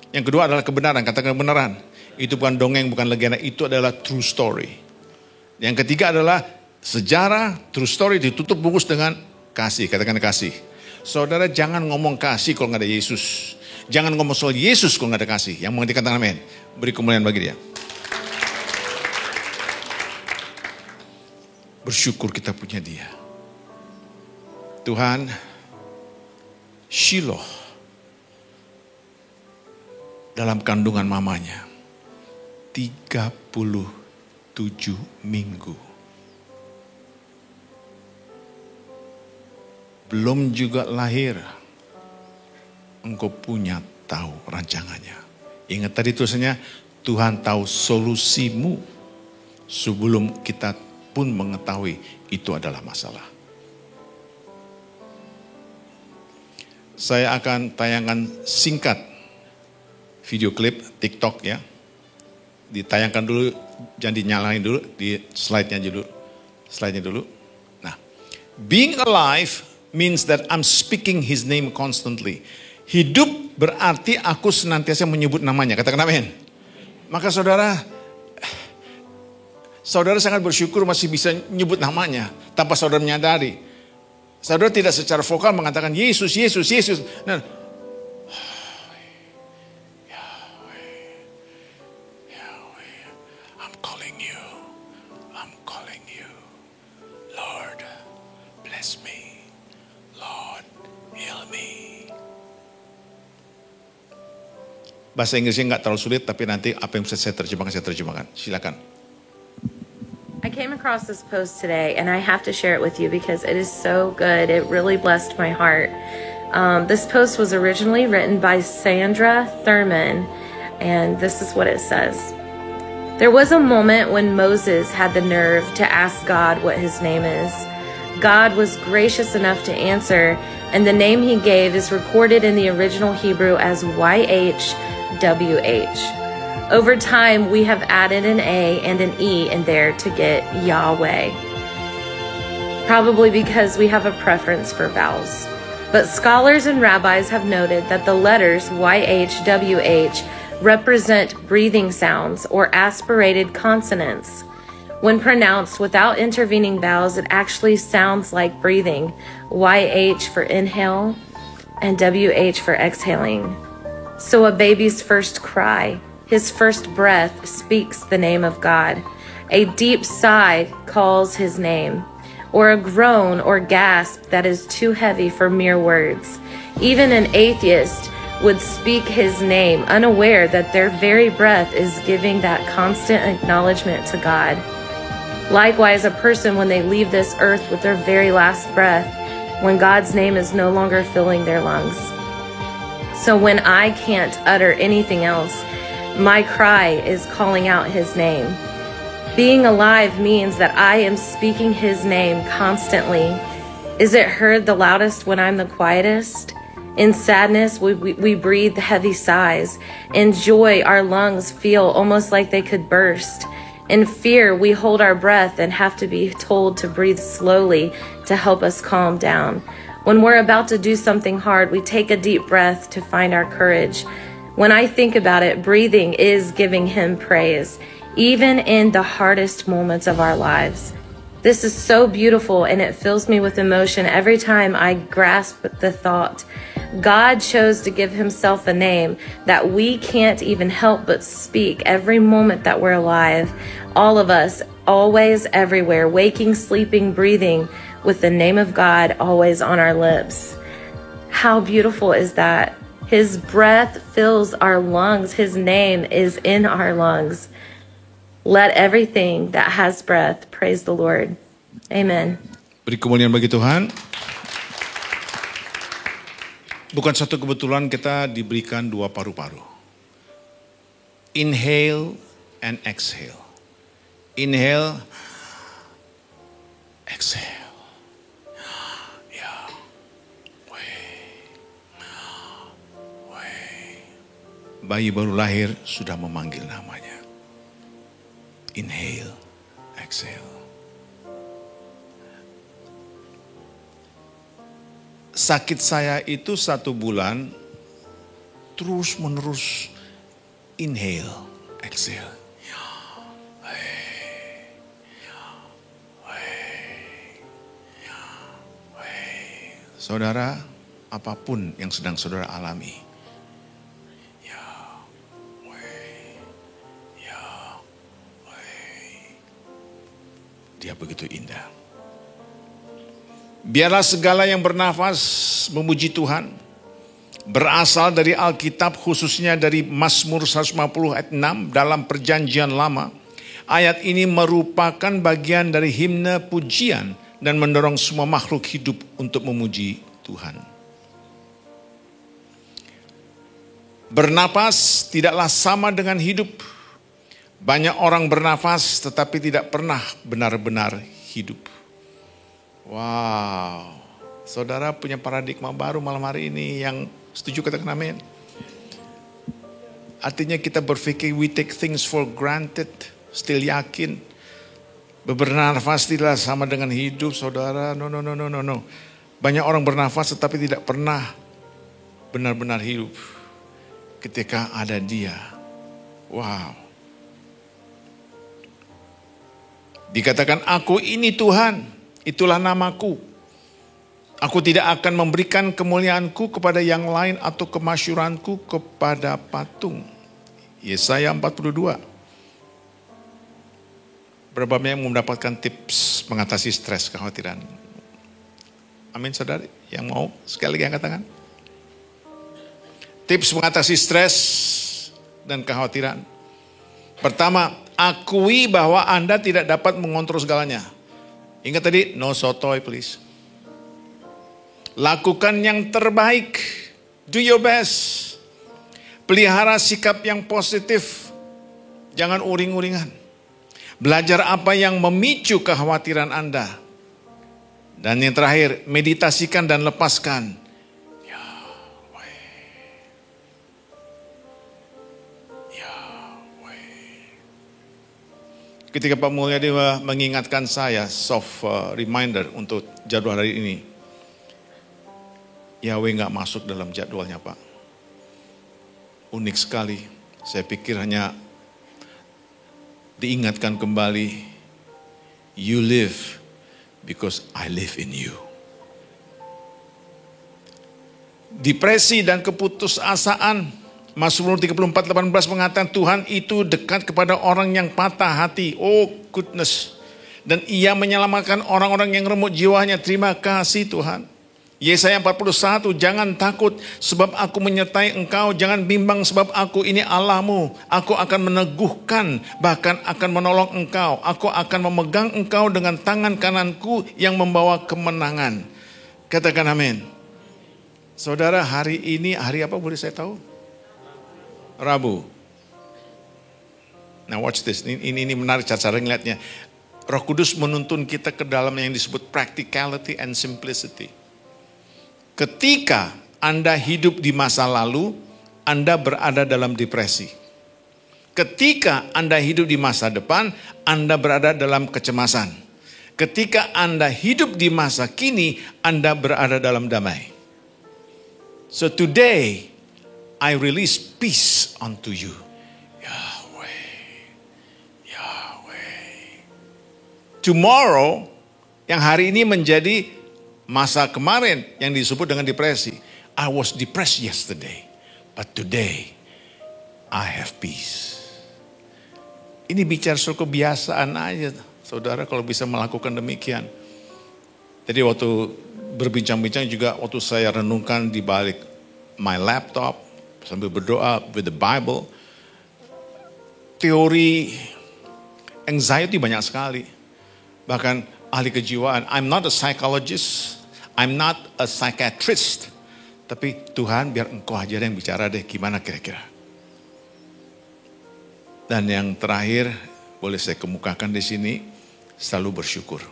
Yang kedua adalah kebenaran, katakan kebenaran. Itu bukan dongeng, bukan legenda, itu adalah true story. Yang ketiga adalah sejarah, true story ditutup bungkus dengan kasih, katakan kasih. Saudara jangan ngomong kasih kalau nggak ada Yesus. Jangan ngomong soal Yesus kalau nggak ada kasih. Yang mengerti katakan amin. Beri kemuliaan bagi dia. Bersyukur kita punya dia. Tuhan, Shiloh dalam kandungan mamanya 37 minggu. Belum juga lahir, engkau punya tahu rancangannya. Ingat tadi tulisannya, Tuhan tahu solusimu sebelum kita pun mengetahui itu adalah masalah. Saya akan tayangkan singkat video klip TikTok ya. Ditayangkan dulu, jangan dinyalain dulu, di slide-nya dulu. Slide-nya dulu. Nah, being alive means that I'm speaking his name constantly. Hidup berarti aku senantiasa menyebut namanya. Katakan amin. Maka saudara sangat bersyukur masih bisa nyebut namanya tanpa saudara menyadari. Saudara tidak secara vokal mengatakan Yesus, Yesus, Yesus. Nah, Yahweh, I'm calling you. I'm calling you. Lord, bless me. Lord, heal me. Bahasa Inggrisnya nggak terlalu sulit, tapi nanti apa yang bisa saya terjemahkan. Silakan. I came across this post today, and I have to share it with you because it is so good. It really blessed my heart. This post was originally written by Sandra Thurman, and this is what it says. There was a moment when Moses had the nerve to ask God what his name is. God was gracious enough to answer, and the name he gave is recorded in the original Hebrew as YHWH. Over time, we have added an A and an E in there to get Yahweh, probably because we have a preference for vowels. But scholars and rabbis have noted that the letters YHWH represent breathing sounds or aspirated consonants. When pronounced without intervening vowels, it actually sounds like breathing. YH for inhale and WH for exhaling. So a baby's first cry, his first breath, speaks the name of God. A deep sigh calls his name, or a groan or gasp that is too heavy for mere words. Even an atheist would speak his name, unaware that their very breath is giving that constant acknowledgement to God. Likewise, a person, when they leave this earth with their very last breath, when God's name is no longer filling their lungs. So when I can't utter anything else, my cry is calling out his name. Being alive means that I am speaking his name constantly. Is it heard the loudest when I'm the quietest? In sadness, we breathe heavy sighs. In joy, our lungs feel almost like they could burst. In fear, we hold our breath and have to be told to breathe slowly to help us calm down. When we're about to do something hard, we take a deep breath to find our courage. When I think about it, breathing is giving him praise, even in the hardest moments of our lives. This is so beautiful, and it fills me with emotion every time I grasp the thought. God chose to give himself a name that we can't even help but speak every moment that we're alive. All of us, always, everywhere, waking, sleeping, breathing, with the name of God always on our lips. How beautiful is that? His breath fills our lungs. His name is in our lungs. Let everything that has breath praise the Lord. Amen. Beri kemuliaan bagi Tuhan. Bukan satu kebetulan kita diberikan dua paru-paru. Inhale and exhale. Inhale, exhale. Bayi baru lahir sudah memanggil namanya. Inhale, exhale. Sakit saya itu 1 bulan terus menerus inhale, exhale. Saudara, apapun yang sedang saudara alami, dia begitu indah. Biarlah segala yang bernafas memuji Tuhan, berasal dari Alkitab, khususnya dari Mazmur 150 ayat 6 dalam Perjanjian Lama. Ayat ini merupakan bagian dari himne pujian dan mendorong semua makhluk hidup untuk memuji Tuhan. Bernapas tidaklah sama dengan hidup. Banyak orang bernafas tetapi tidak pernah benar-benar hidup. Wow, saudara punya paradigma baru malam hari ini. Yang setuju katakan amin. Artinya kita berpikir we take things for granted, still yakin. Bernafas tidak sama dengan hidup, saudara. No. Banyak orang bernafas tetapi tidak pernah benar-benar hidup. Ketika ada dia. Wow. Dikatakan aku ini Tuhan, itulah namaku. Aku tidak akan memberikan kemuliaanku kepada yang lain atau kemasyuranku kepada patung. Yesaya 42. Berapa banyak yang mendapatkan tips mengatasi stres, kekhawatiran? Amin saudari, yang mau sekali lagi angkat tangan. Tips mengatasi stres, dan kekhawatiran. Pertama, akui bahwa Anda tidak dapat mengontrol segalanya. Ingat tadi, no sotoy please. Lakukan yang terbaik. Do your best. Pelihara sikap yang positif. Jangan uring-uringan. Belajar apa yang memicu kekhawatiran Anda. Dan yang terakhir, meditasikan dan lepaskan. Ketika Pak Mulyadi mengingatkan saya soft reminder untuk jadwal hari ini. Yahweh gak masuk dalam jadwalnya Pak. Unik sekali. Saya pikir hanya diingatkan kembali. You live because I live in you. Depresi dan keputusasaan. Mazmur 34:18 mengatakan Tuhan itu dekat kepada orang yang patah hati. Oh goodness. Dan ia menyelamatkan orang-orang yang remuk jiwanya. Terima kasih Tuhan. Yesaya 41, jangan takut sebab aku menyertai engkau. Jangan bimbang sebab aku ini Allahmu. Aku akan meneguhkan, bahkan akan menolong engkau. Aku akan memegang engkau dengan tangan kananku yang membawa kemenangan. Katakan amin. Saudara, hari ini, hari apa boleh saya tahu? Rabu. Nah watch this, ini menarik cara ngeliatnya. Roh Kudus menuntun kita ke dalam yang disebut practicality and simplicity. Ketika Anda hidup di masa lalu, Anda berada dalam depresi. Ketika Anda hidup di masa depan, Anda berada dalam kecemasan. Ketika Anda hidup di masa kini, Anda berada dalam damai. So today, I release peace unto you. Yahweh, Yahweh. Tomorrow, yang hari ini menjadi masa kemarin yang disebut dengan depresi. I was depressed yesterday, but today I have peace. Ini bicara soal kebiasaan aja, saudara kalau bisa melakukan demikian. Jadi waktu berbincang-bincang juga waktu saya renungkan di balik my laptop, sambil berdoa with the Bible. Teori anxiety banyak sekali. Bahkan ahli kejiwaan. I'm not a psychologist. I'm not a psychiatrist. Tapi Tuhan biar engkau aja yang bicara deh. Gimana kira-kira. Dan yang terakhir boleh saya kemukakan di sini. Selalu bersyukur.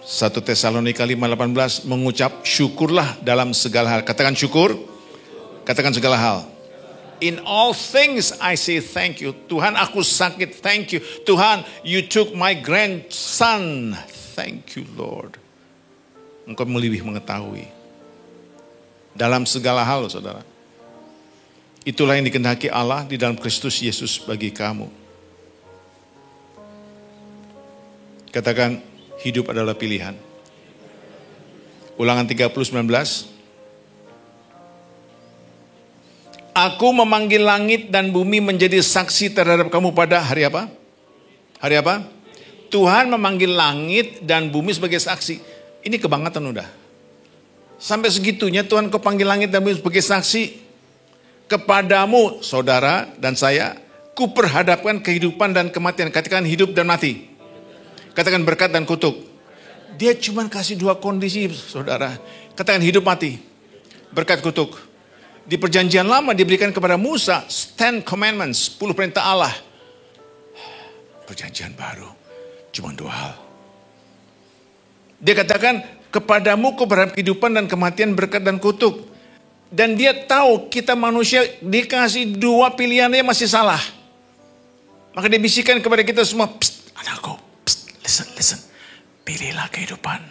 1 Tesalonika 5:18 mengucap syukurlah dalam segala hal. Katakan syukur. Katakan segala hal. In all things I say thank you. Tuhan aku sakit, thank you. Tuhan you took my grandson. Thank you Lord. Engkau lebih mengetahui. Dalam segala hal saudara. Itulah yang dikehendaki Allah di dalam Kristus Yesus bagi kamu. Katakan hidup adalah pilihan. Ulangan 30:19. Aku memanggil langit dan bumi menjadi saksi terhadap kamu pada hari apa? Hari apa? Tuhan memanggil langit dan bumi sebagai saksi. Ini kebangetan udah. Sampai segitunya Tuhan kau panggil langit dan bumi sebagai saksi. Kepadamu saudara dan saya, ku perhadapkan kehidupan dan kematian. Katakan hidup dan mati. Katakan berkat dan kutuk. Dia cuma kasih dua kondisi saudara. Katakan hidup mati. Berkat kutuk. Di perjanjian lama diberikan kepada Musa 10 commandments, 10 perintah Allah. Perjanjian baru cuma 2 hal. Dia katakan kepadamu ku berharap kehidupan dan kematian, berkat dan kutuk. Dan dia tahu kita manusia dikasih 2 pilihannya masih salah. Maka dia bisikan kepada kita semua, psst, anakku, psst, listen. Pilihlah kehidupan.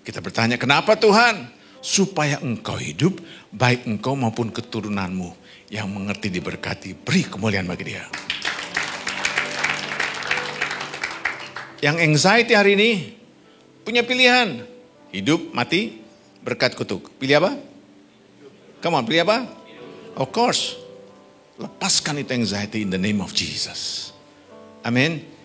Kita bertanya, kenapa Tuhan? Supaya engkau hidup, baik engkau maupun keturunanmu. Yang mengerti diberkati, beri kemuliaan bagi dia. Yang anxiety hari ini, punya pilihan. Hidup, mati, berkat, kutuk. Pilih apa? Come on, pilih apa? Of course. Lepaskan itu anxiety in the name of Jesus. Amin.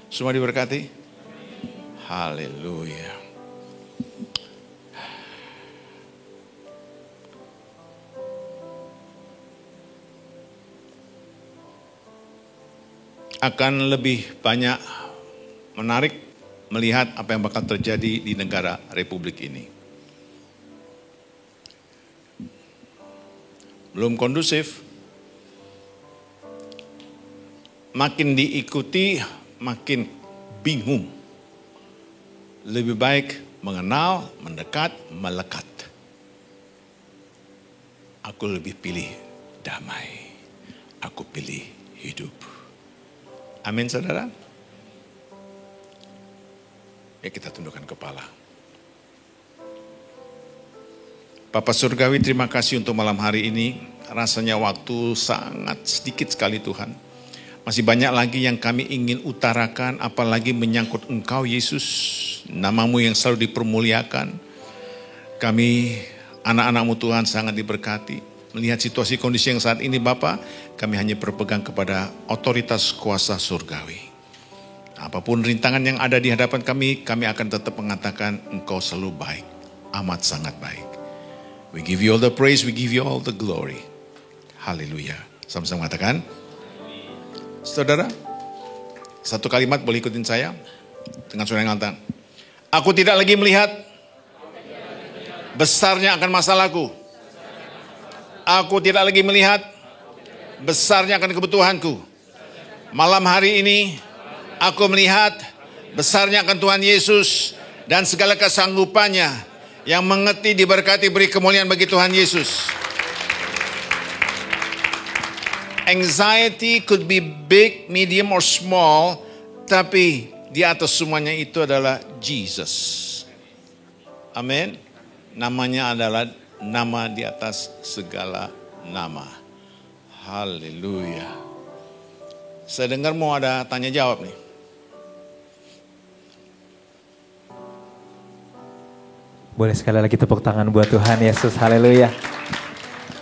Semua diberkati. Haleluya. Akan lebih banyak menarik melihat apa yang bakal terjadi di negara Republik ini. Belum kondusif, makin diikuti makin bingung. Lebih baik mengenal, mendekat, melekat. Aku lebih pilih damai, aku pilih hidup. Amin saudara. Ya kita tundukkan kepala. Bapa Surgawi, terima kasih untuk malam hari ini. Rasanya waktu sangat sedikit sekali Tuhan. Masih banyak lagi yang kami ingin utarakan, apalagi menyangkut Engkau Yesus. Namamu yang selalu dipermuliakan. Kami anak-anak-Mu Tuhan sangat diberkati. Melihat situasi kondisi yang saat ini Bapa, kami hanya berpegang kepada otoritas kuasa surgawi. Apapun rintangan yang ada di hadapan kami akan tetap mengatakan Engkau selalu baik, amat sangat baik. We give you all the praise, we give you all the glory. Haleluya. Sama-sama mengatakan. Saudara, satu kalimat boleh ikutin saya dengan suara yang lantang. Aku tidak lagi melihat besarnya akan masalahku. Aku tidak lagi melihat besarnya akan kebutuhanku. Malam hari ini aku melihat besarnya akan Tuhan Yesus dan segala kesanggupannya yang mengerti, diberkati, beri kemuliaan bagi Tuhan Yesus. Anxiety could be big, medium or small, tapi di atas semuanya itu adalah Jesus. Amin. Namanya adalah nama di atas segala nama. Haleluya. Saya dengar mau ada tanya jawab nih. Boleh sekali lagi tepuk tangan buat Tuhan Yesus. Haleluya.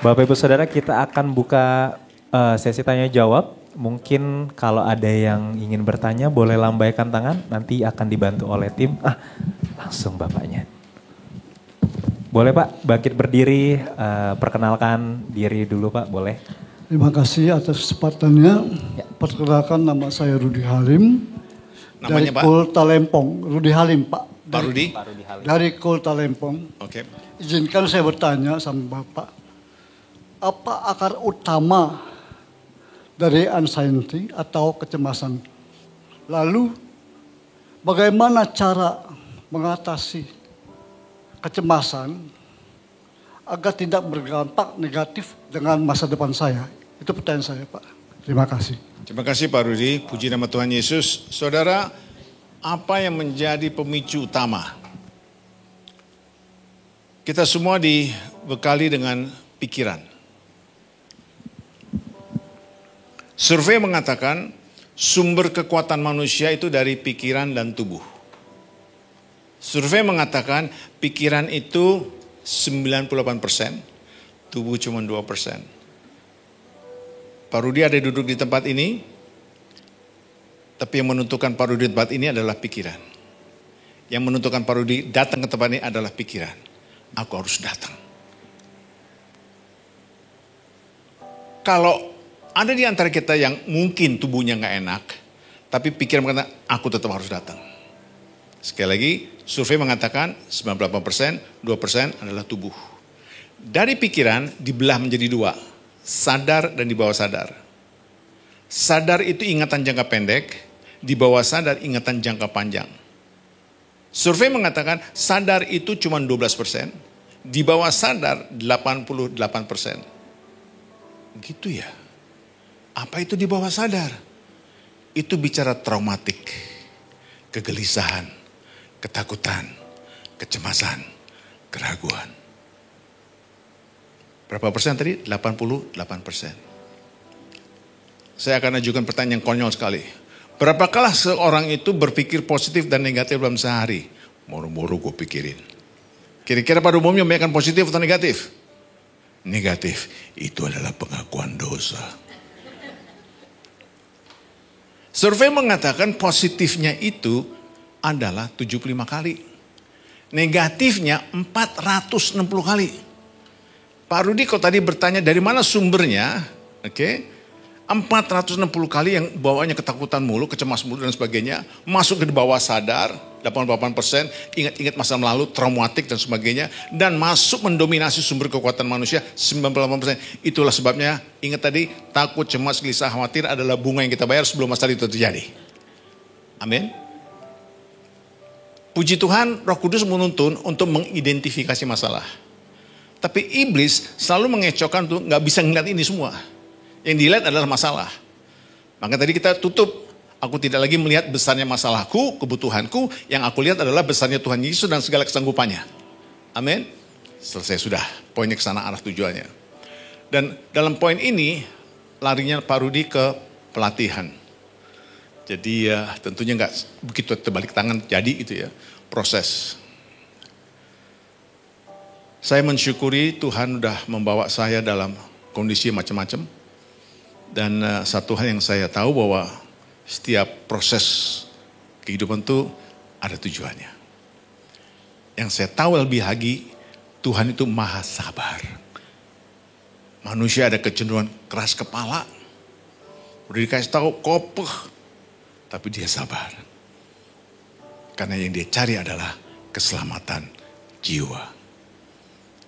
Bapak Ibu Saudara, kita akan buka sesi tanya jawab. Mungkin kalau ada yang ingin bertanya boleh lambaikan tangan. Nanti akan dibantu oleh tim. Langsung Bapaknya. Boleh Pak, bangkit berdiri, perkenalkan diri dulu Pak, boleh. Terima kasih atas kesempatannya. Ya. Perkenalkan, nama saya Rudi Halim. Namanya dari Pak? Kulta Lempong. Rudi Halim Pak. Pak Rudi? Dari Kulta Lempong. Oke. Izinkan saya bertanya sama Bapak. Apa akar utama dari anxiety atau kecemasan? Lalu bagaimana cara mengatasi kecemasan agar tidak berdampak negatif dengan masa depan saya? Itu pertanyaan saya Pak. Terima kasih. Terima kasih Pak Rudi, puji nama Tuhan Yesus. Saudara, apa yang menjadi pemicu utama? Kita semua dibekali dengan pikiran. Survei mengatakan sumber kekuatan manusia itu dari pikiran dan tubuh. Survei mengatakan pikiran itu 98%, tubuh cuma 2%. Pak Rudi ada duduk di tempat ini, tapi yang menentukan Pak Rudi di tempat ini adalah pikiran. Yang menentukan Pak Rudi datang ke tempat ini adalah pikiran. Aku harus datang. Kalau ada di antara kita yang mungkin tubuhnya nggak enak, tapi pikiran berkata, aku tetap harus datang. Sekali lagi, survei mengatakan 98%, 2% adalah tubuh. Dari pikiran dibelah menjadi dua, sadar dan di bawah sadar. Sadar itu ingatan jangka pendek, di bawah sadar ingatan jangka panjang. Survei mengatakan sadar itu cuma 12%, di bawah sadar 88%. Gitu ya. Apa itu di bawah sadar? Itu bicara traumatik, kegelisahan, ketakutan, kecemasan, keraguan. Berapa persen tadi? 88%. Saya akan ajukan pertanyaan yang konyol sekali. Berapakah seorang itu berpikir positif dan negatif dalam sehari? Moro-moro gue pikirin. Kira-kira pada umumnya mereka positif atau negatif? Negatif. Itu adalah pengakuan dosa. Survei mengatakan positifnya itu adalah 75 kali. Negatifnya 460 kali. Pak Rudi kalau tadi bertanya dari mana sumbernya, oke? 460 kali yang bawahnya ketakutan mulu, kecemas mulu dan sebagainya, masuk ke bawah sadar, 88%, ingat-ingat masa lalu, traumatik dan sebagainya, dan masuk mendominasi sumber kekuatan manusia, 98%. Itulah sebabnya, ingat tadi, takut, cemas, gelisah, khawatir adalah bunga yang kita bayar sebelum masalah itu terjadi. Amin. Puji Tuhan, Roh Kudus menuntun untuk mengidentifikasi masalah. Tapi iblis selalu mengecohkan tuh, gak bisa ngeliat ini semua. Yang dilihat adalah masalah. Maka tadi kita tutup. Aku tidak lagi melihat besarnya masalahku, kebutuhanku. Yang aku lihat adalah besarnya Tuhan Yesus dan segala kesanggupannya. Amin. Selesai sudah. Poinnya ke sana arah tujuannya. Dan dalam poin ini, larinya Pak Rudi ke pelatihan. Jadi ya tentunya nggak begitu terbalik tangan jadi itu ya. Proses. Saya mensyukuri Tuhan udah membawa saya dalam kondisi macam-macam. Dan satu hal yang saya tahu bahwa setiap proses kehidupan itu ada tujuannya. Yang saya tahu lebih lagi, Tuhan itu maha sabar. Manusia ada kecenderungan keras kepala. Udah dikasih tahu kopuh, tapi dia sabar. Karena yang dia cari adalah keselamatan jiwa.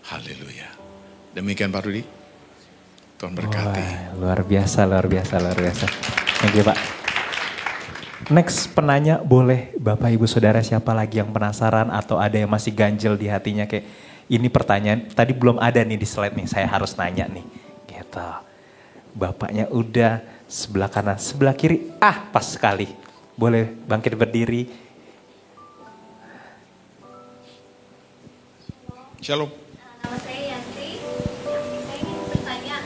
Haleluya. Demikian Pak Rudi. Tuhan berkati. Wah, luar biasa. Thank you Pak. Next penanya boleh Bapak Ibu Saudara siapa lagi yang penasaran atau ada yang masih ganjel di hatinya kayak ini pertanyaan tadi belum ada nih di slide nih saya harus nanya nih. Gitu. Bapaknya udah sebelah kanan, sebelah kiri. Pas sekali. Boleh bangkit berdiri. Shalom. Nama saya Yanti. Saya ingin bertanya,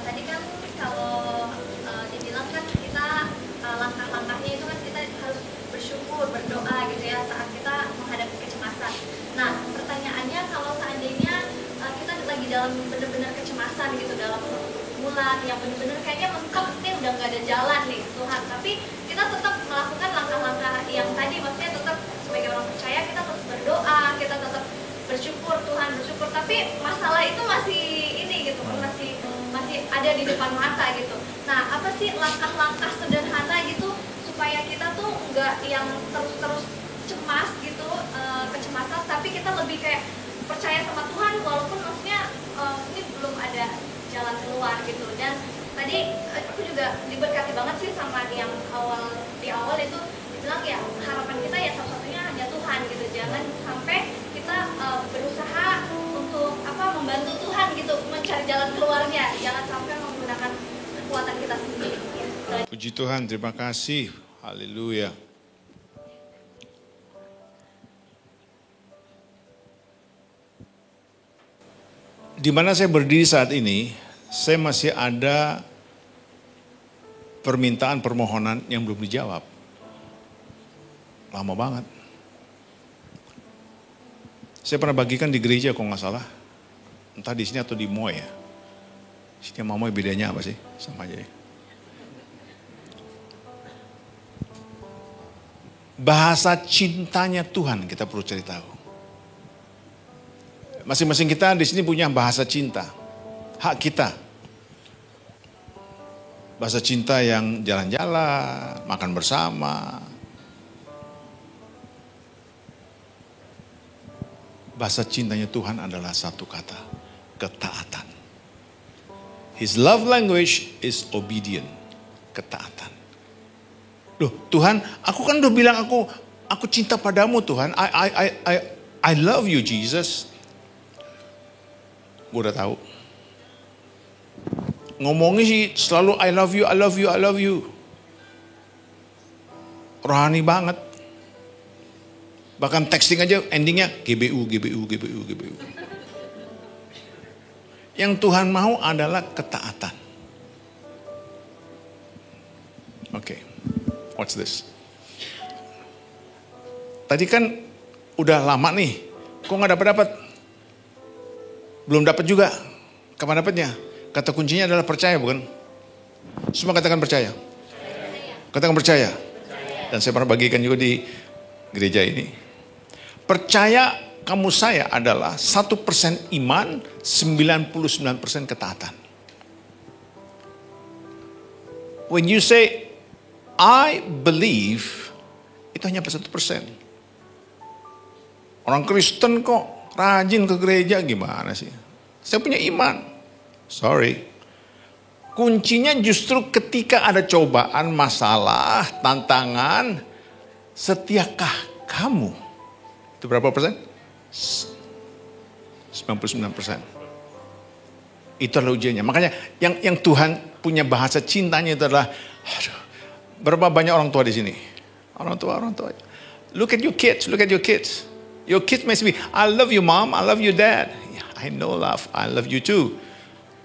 tadi kan kalau dibilang kan kita langkah-langkahnya itu kan kita harus bersyukur, berdoa gitu ya saat kita menghadapi kecemasan. Nah pertanyaannya kalau seandainya kita lagi dalam benar-benar kecemasan gitu, dalam bulan yang benar-benar kayaknya mentok nih udah nggak ada jalan nih Tuhan, tapi kita tetap melakukan langkah-langkah yang tadi, maksudnya tetap sebagai orang percaya kita tetap berdoa, kita tetap bersyukur Tuhan, bersyukur, tapi masalah itu masih ini gitu, masih ada di depan mata gitu. Nah apa sih langkah-langkah sederhana gitu supaya kita tuh nggak yang terus-terus cemas gitu, kecemasan, tapi kita lebih kayak percaya sama Tuhan walaupun maksudnya ini belum ada jalan keluar gitu. Dan tadi aku juga diberkati banget sih sama yang di awal itu dibilang ya harapan kita ya satu-satunya hanya Tuhan gitu. Jangan sampai kita berusaha untuk membantu Tuhan gitu mencari jalan keluarnya. Jangan sampai menggunakan kekuatan kita sendiri. Ya. Puji Tuhan, terima kasih. Haleluya. Di mana saya berdiri saat ini, saya masih ada permintaan permohonan yang belum dijawab. Lama banget. Saya pernah bagikan di gereja kalau nggak salah. Entah di sini atau di Moy ya. Sini sama Moy bedanya apa sih? Sama aja ya. Bahasa cintanya Tuhan kita perlu cari tahu. Masing-masing kita di sini punya bahasa cinta. Hak kita. Bahasa cinta yang jalan-jalan, makan bersama. Bahasa cintanya Tuhan adalah satu kata, ketaatan. His love language is obedient, ketaatan. Loh Tuhan, aku kan udah bilang aku cinta padamu Tuhan. I love you Jesus. Gue udah tahu. Ngomongnya sih selalu I love you, I love you, I love you. Rohani banget. Bahkan texting aja endingnya GBU. Yang Tuhan mau adalah ketaatan. Oke, what's this? Tadi kan udah lama nih, kok gak dapat? Belum dapat juga. Kapan dapatnya? Kata kuncinya adalah percaya, bukan? Semua katakan percaya. Katakan percaya. Dan saya pernah bagikan juga di gereja ini. Percaya kamu saya adalah 1% iman, 99% ketaatan. When you say, I believe, itu hanya 1%. Orang Kristen kok rajin ke gereja, gimana sih? Saya punya iman. Sorry. Kuncinya justru ketika ada cobaan, masalah, tantangan, setiakah kamu? Itu berapa persen? 99%. Itu adalah ujiannya. Makanya yang Tuhan punya bahasa cintanya itu adalah, aduh, berapa banyak orang tua di sini? Orang tua. Look at your kids, look at your kids. Your kids may be, I love you mom, I love you dad. Yeah, I know love, I love you too.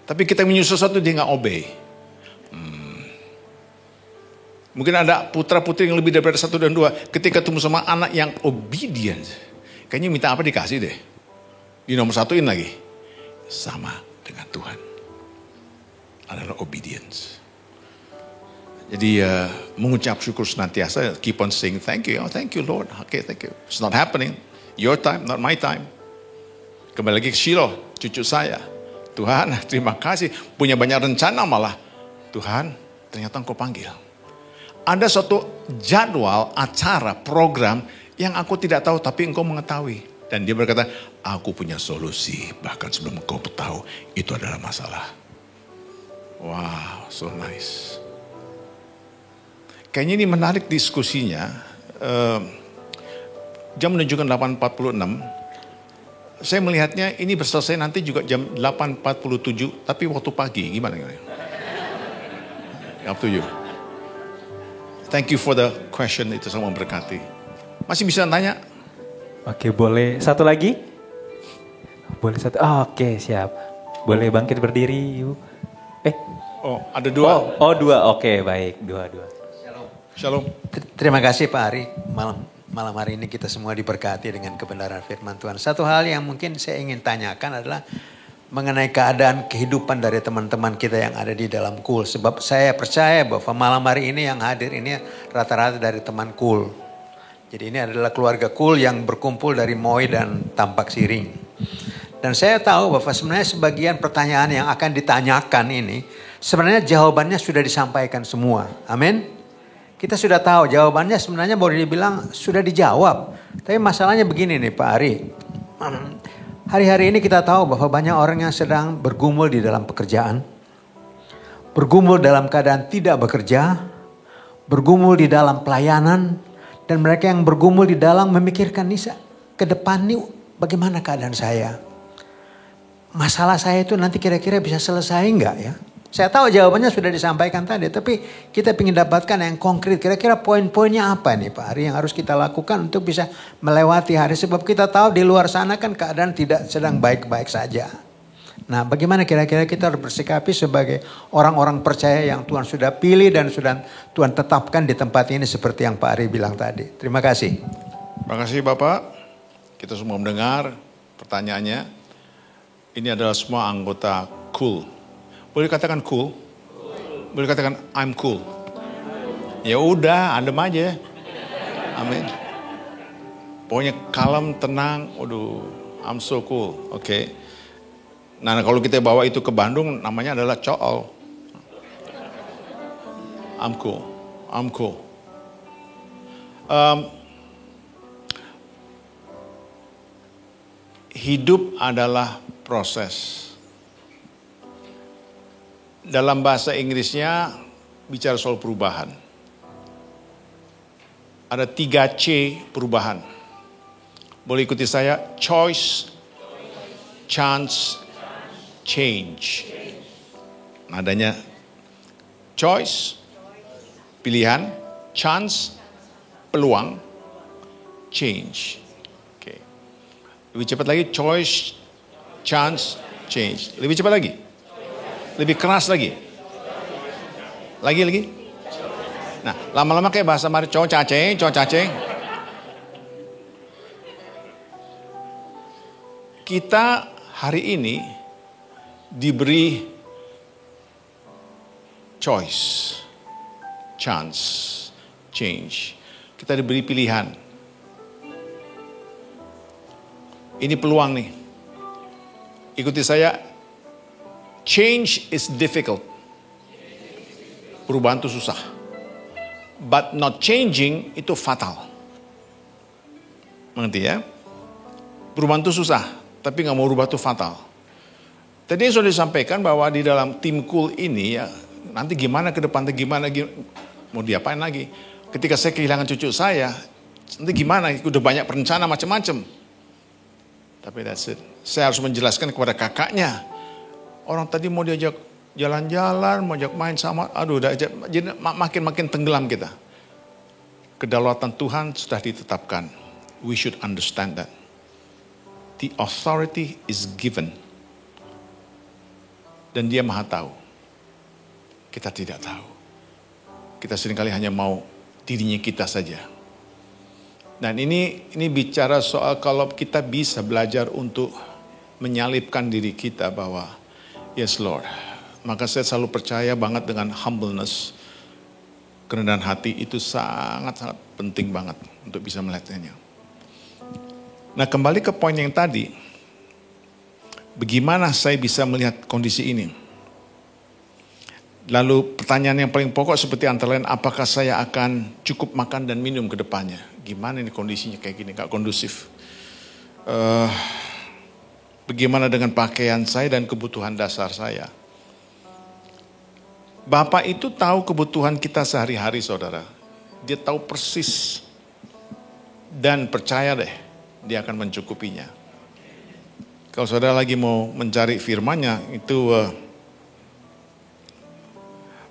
Tapi kita menyusul sesuatu dia nggak obey. Mungkin ada putra-putri yang lebih daripada 1 dan 2. Ketika tumbuh sama anak yang obedient. Kayaknya minta apa dikasih deh. Di nomor 1-in lagi. Sama dengan Tuhan. Adalah obedience. Jadi mengucap syukur senantiasa. Keep on saying thank you. Oh, thank you Lord. Okay, thank you. It's not happening. Your time, not my time. Kembali lagi ke Shiloh, cucu saya. Tuhan, terima kasih. Punya banyak rencana malah. Tuhan, ternyata Engkau panggil. Ada suatu jadwal, acara, program yang aku tidak tahu tapi Engkau mengetahui. Dan dia berkata, aku punya solusi. Bahkan sebelum Engkau tahu, itu adalah masalah. Wow, so nice. Kayaknya ini menarik diskusinya. Jam menunjukkan 8.46. Saya melihatnya ini selesai nanti juga jam 8.47. Tapi waktu pagi, gimana? Up to you. Thank you for the question, itu sama memberkati. Masih bisa tanya? Oke, boleh satu lagi? Boleh satu? Oh, oke, siap. Boleh bangkit berdiri, yuk. Oh, ada 2. Oh, 2. Oke, baik. 2. Shalom. Terima kasih Pak Ari. Malam hari ini kita semua diberkati dengan kebenaran firman Tuhan. Satu hal yang mungkin saya ingin tanyakan adalah mengenai keadaan kehidupan dari teman-teman kita yang ada di dalam KUL. Sebab saya percaya bahwa malam hari ini yang hadir ini rata-rata dari teman KUL. Jadi ini adalah keluarga KUL yang berkumpul dari Moi dan Tampak Siring. Dan saya tahu bahwa sebenarnya sebagian pertanyaan yang akan ditanyakan ini sebenarnya jawabannya sudah disampaikan semua. Amin. Kita sudah tahu jawabannya sebenarnya boleh dibilang sudah dijawab. Tapi masalahnya begini nih Pak Ari. Hari-hari ini kita tahu bahwa banyak orang yang sedang bergumul di dalam pekerjaan. Bergumul dalam keadaan tidak bekerja. Bergumul di dalam pelayanan. Dan mereka yang bergumul di dalam memikirkan nih ke depan nih bagaimana keadaan saya. Masalah saya itu nanti kira-kira bisa selesai enggak ya? Saya tahu jawabannya sudah disampaikan tadi, tapi kita ingin dapatkan yang konkret. Kira-kira poin-poinnya apa nih Pak Ari yang harus kita lakukan untuk bisa melewati hari. Sebab kita tahu di luar sana kan keadaan tidak sedang baik-baik saja. Nah bagaimana kira-kira kita harus bersikapi sebagai orang-orang percaya yang Tuhan sudah pilih dan sudah Tuhan tetapkan di tempat ini seperti yang Pak Ari bilang tadi. Terima kasih. Terima kasih Bapak. Kita semua mendengar pertanyaannya. Ini adalah semua anggota KUL. Boleh katakan cool? Boleh katakan I'm cool? Ya udah, adem aja. Amin. Pokoknya kalem, tenang. Waduh, I'm so cool. Oke. Nah, kalau kita bawa itu ke Bandung, namanya adalah cool. I'm cool. I'm cool. Hidup adalah proses. Dalam bahasa Inggrisnya bicara soal perubahan. Ada 3C perubahan. Boleh ikuti saya? Choice, chance, change. Nadanya choice, pilihan, chance, peluang, change. Oke. Lebih cepat lagi, choice, chance, change. Lebih cepat lagi. Lebih keras lagi. Lagi. Nah, lama-lama kayak bahasa mari cowok cacing. Kita hari ini diberi choice, chance, change. Kita diberi pilihan. Ini peluang nih. Ikuti saya. Change is difficult. Perubahan itu susah. But not changing itu fatal. Mengerti ya? Perubahan itu susah, tapi nggak mau rubah itu fatal. Tadi sudah disampaikan bahwa di dalam tim cool ini ya, nanti gimana ke depan, gimana, mau diapain lagi. Ketika saya kehilangan cucu saya, nanti gimana, udah banyak perencana macam-macam. Tapi that's it. Saya harus menjelaskan kepada kakaknya. Orang tadi mau diajak jalan-jalan, mau ajak main sama, jadi makin tenggelam kita. Kedaulatan Tuhan sudah ditetapkan. We should understand that. The authority is given. Dan dia maha tahu. Kita tidak tahu. Kita seringkali hanya mau dirinya kita saja. Dan ini bicara soal kalau kita bisa belajar untuk menyalipkan diri kita bahwa yes Lord. Maka saya selalu percaya banget dengan humbleness. Kerendahan hati itu sangat-sangat penting banget untuk bisa melihatnya. Nah kembali ke poin yang tadi. Bagaimana saya bisa melihat kondisi ini? Lalu pertanyaan yang paling pokok seperti antara lain, apakah saya akan cukup makan dan minum ke depannya? Gimana ini kondisinya kayak gini, gak kondusif. Bagaimana dengan pakaian saya dan kebutuhan dasar saya? Bapak itu tahu kebutuhan kita sehari-hari saudara. Dia tahu persis. Dan percaya deh, dia akan mencukupinya. Kalau saudara lagi mau mencari firman-Nya, itu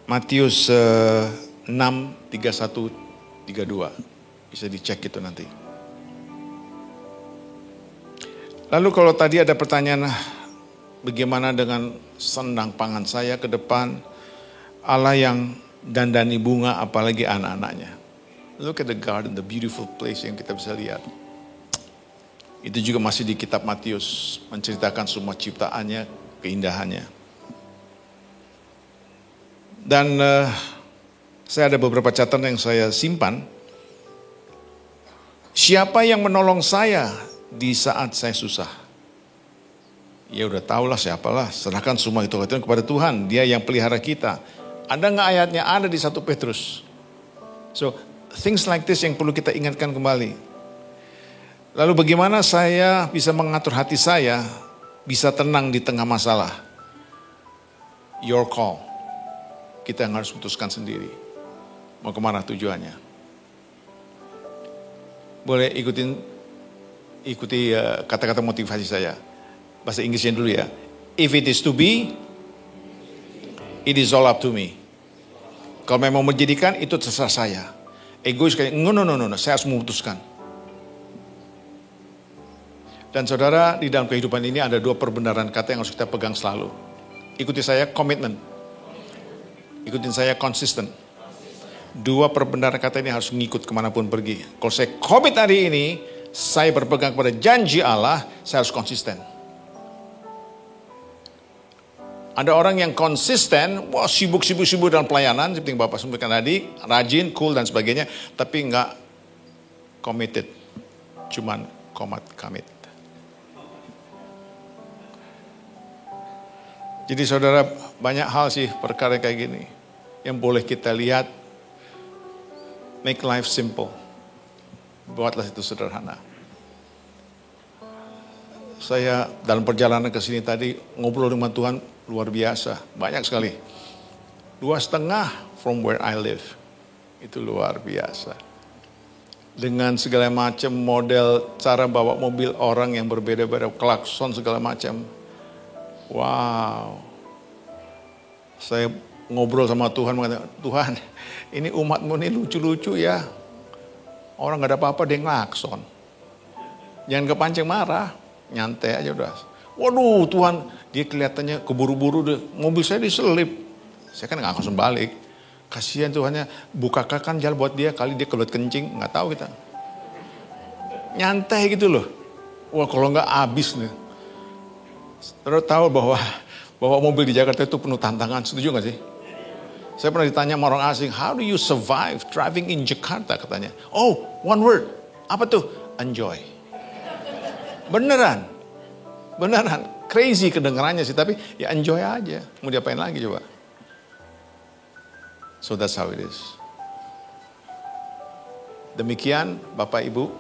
Matius 6, 31, 32. Bisa dicek itu nanti. Lalu kalau tadi ada pertanyaan, bagaimana dengan sandang pangan saya ke depan, Allah yang dandani bunga, apalagi anak-anaknya. Look at the garden, the beautiful place yang kita bisa lihat. Itu juga masih di kitab Matius, menceritakan semua ciptaannya, keindahannya. Dan saya ada beberapa catatan yang saya simpan. Siapa yang menolong saya di saat saya susah? Ya udah tahulah siapalah, serahkan semua itu kepada Tuhan, dia yang pelihara kita. Ada nggak ayatnya? Ada di 1 Petrus. So, things like this yang perlu kita ingatkan kembali. Lalu bagaimana saya bisa mengatur hati saya, bisa tenang di tengah masalah? Your call. Kita yang harus putuskan sendiri. Mau kemana tujuannya? Boleh ikuti kata-kata motivasi saya. Bahasa Inggrisnya dulu ya. If it is to be, it is all up to me. Kalau memang menjadikan, itu terserah saya. Egois kayak, no, saya harus memutuskan. Dan saudara, di dalam kehidupan ini ada 2 perbenaran kata yang harus kita pegang selalu. Ikuti saya, komitmen. Ikutin saya, konsisten. 2 perbenaran kata ini harus ngikut kemanapun pergi. Kalau saya komit hari ini, saya berpegang pada janji Allah, saya harus konsisten. Ada orang yang konsisten, wah sibuk dalam pelayanan, seperti yang Bapak sampaikan tadi, rajin, cool dan sebagainya, tapi enggak committed, cuman commit. Jadi saudara, banyak hal sih perkara kayak gini yang boleh kita lihat. Make life simple. Buatlah itu sederhana. Saya dalam perjalanan ke sini tadi ngobrol dengan Tuhan luar biasa, banyak sekali. 2,5 from where I live. Itu luar biasa. Dengan segala macam model cara bawa mobil orang yang berbeda-beda, klakson segala macam. Wow. Saya ngobrol sama Tuhan, mengatakan, Tuhan ini umatmu ini lucu-lucu ya. Orang gak ada apa-apa dia ngelakson. Jangan kepancing marah, nyantai aja udah. Waduh Tuhan, dia kelihatannya keburu-buru, mobil saya diselip. Saya kan gak langsung balik. Kasihan Tuhannya, bukakan jalan buat dia, kali dia keluar kencing, gak tahu kita. Nyantai gitu loh. Wah kalau gak habis nih. Terus tahu bahwa mobil di Jakarta itu penuh tantangan, setuju gak sih? Saya pernah ditanya sama orang asing, how do you survive driving in Jakarta katanya. Oh, one word, apa tuh? Enjoy. Beneran. Crazy kedengarannya sih, tapi ya enjoy aja. Mau diapain lagi coba. So that's how it is. Demikian Bapak Ibu.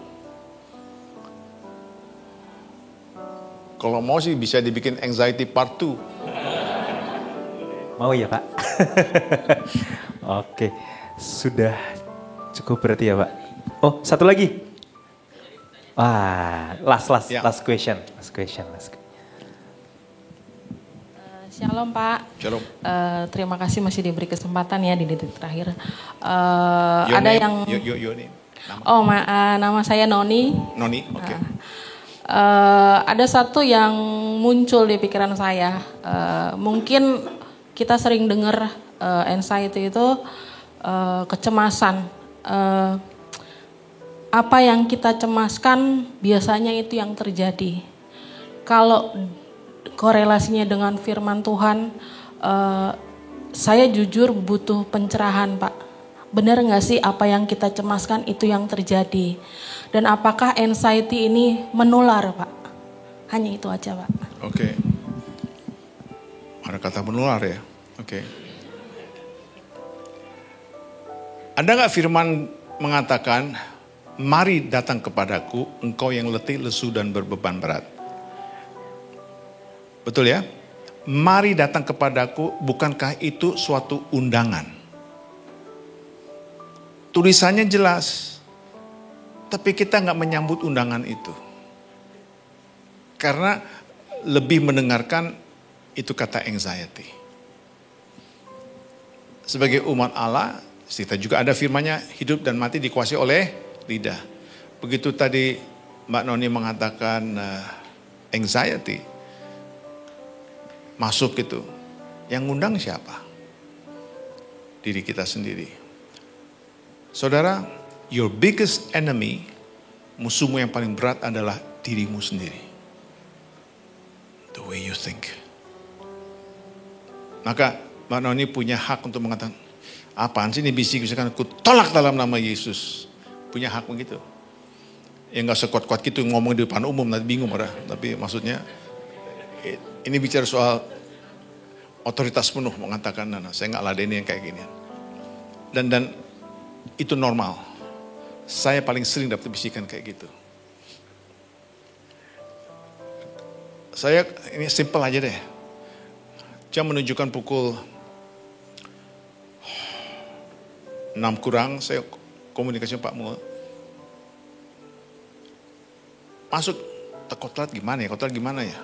Kalau mau sih bisa dibikin anxiety part 2. Mau ya Pak? Oke, sudah cukup berarti ya Pak. Oh, satu lagi. Wah, last question. Shalom Pak. Shalom. Terima kasih masih diberi kesempatan ya di detik terakhir. Your Ada name? yang Your name. Nama. nama saya Noni. Noni, oke. Ada satu yang muncul di pikiran saya. Mungkin kita sering dengar anxiety itu kecemasan. Apa yang kita cemaskan biasanya itu yang terjadi. Kalau korelasinya dengan firman Tuhan, saya jujur butuh pencerahan Pak. Benar nggak sih apa yang kita cemaskan itu yang terjadi? Dan apakah anxiety ini menular Pak? Hanya itu aja Pak. Oke. Ada kata menular ya? Oke. Ada nggak firman mengatakan, mari datang kepadaku, engkau yang letih, lesu dan berbeban berat. Betul ya? Mari datang kepadaku, bukankah itu suatu undangan? Tulisannya jelas, tapi kita nggak menyambut undangan itu. Karena lebih mendengarkan itu kata anxiety. Sebagai umat Allah, kita juga ada firman-Nya, hidup dan mati dikuasai oleh lidah. Begitu tadi Mbak Noni mengatakan anxiety masuk gitu, yang ngundang siapa? Diri kita sendiri. Saudara, your biggest enemy, musuhmu yang paling berat adalah dirimu sendiri. The way you think. Maka Mbak Noni punya hak untuk mengatakan, apaan sih ini bisik-bisikan, aku tolak dalam nama Yesus. Punya hak begitu. Ya gak sekuat-kuat gitu ngomong di depan umum, nanti bingung orang. Tapi maksudnya, ini bicara soal otoritas penuh mengatakan, nah, saya gak ladenin yang kayak gini. Dan itu normal. Saya paling sering dapat bisikan kayak gitu. Saya, ini simple aja deh. Jam menunjukkan pukul 6 kurang, saya komunikasi Pak Mul. Masuk, telat gimana ya, telat gimana ya.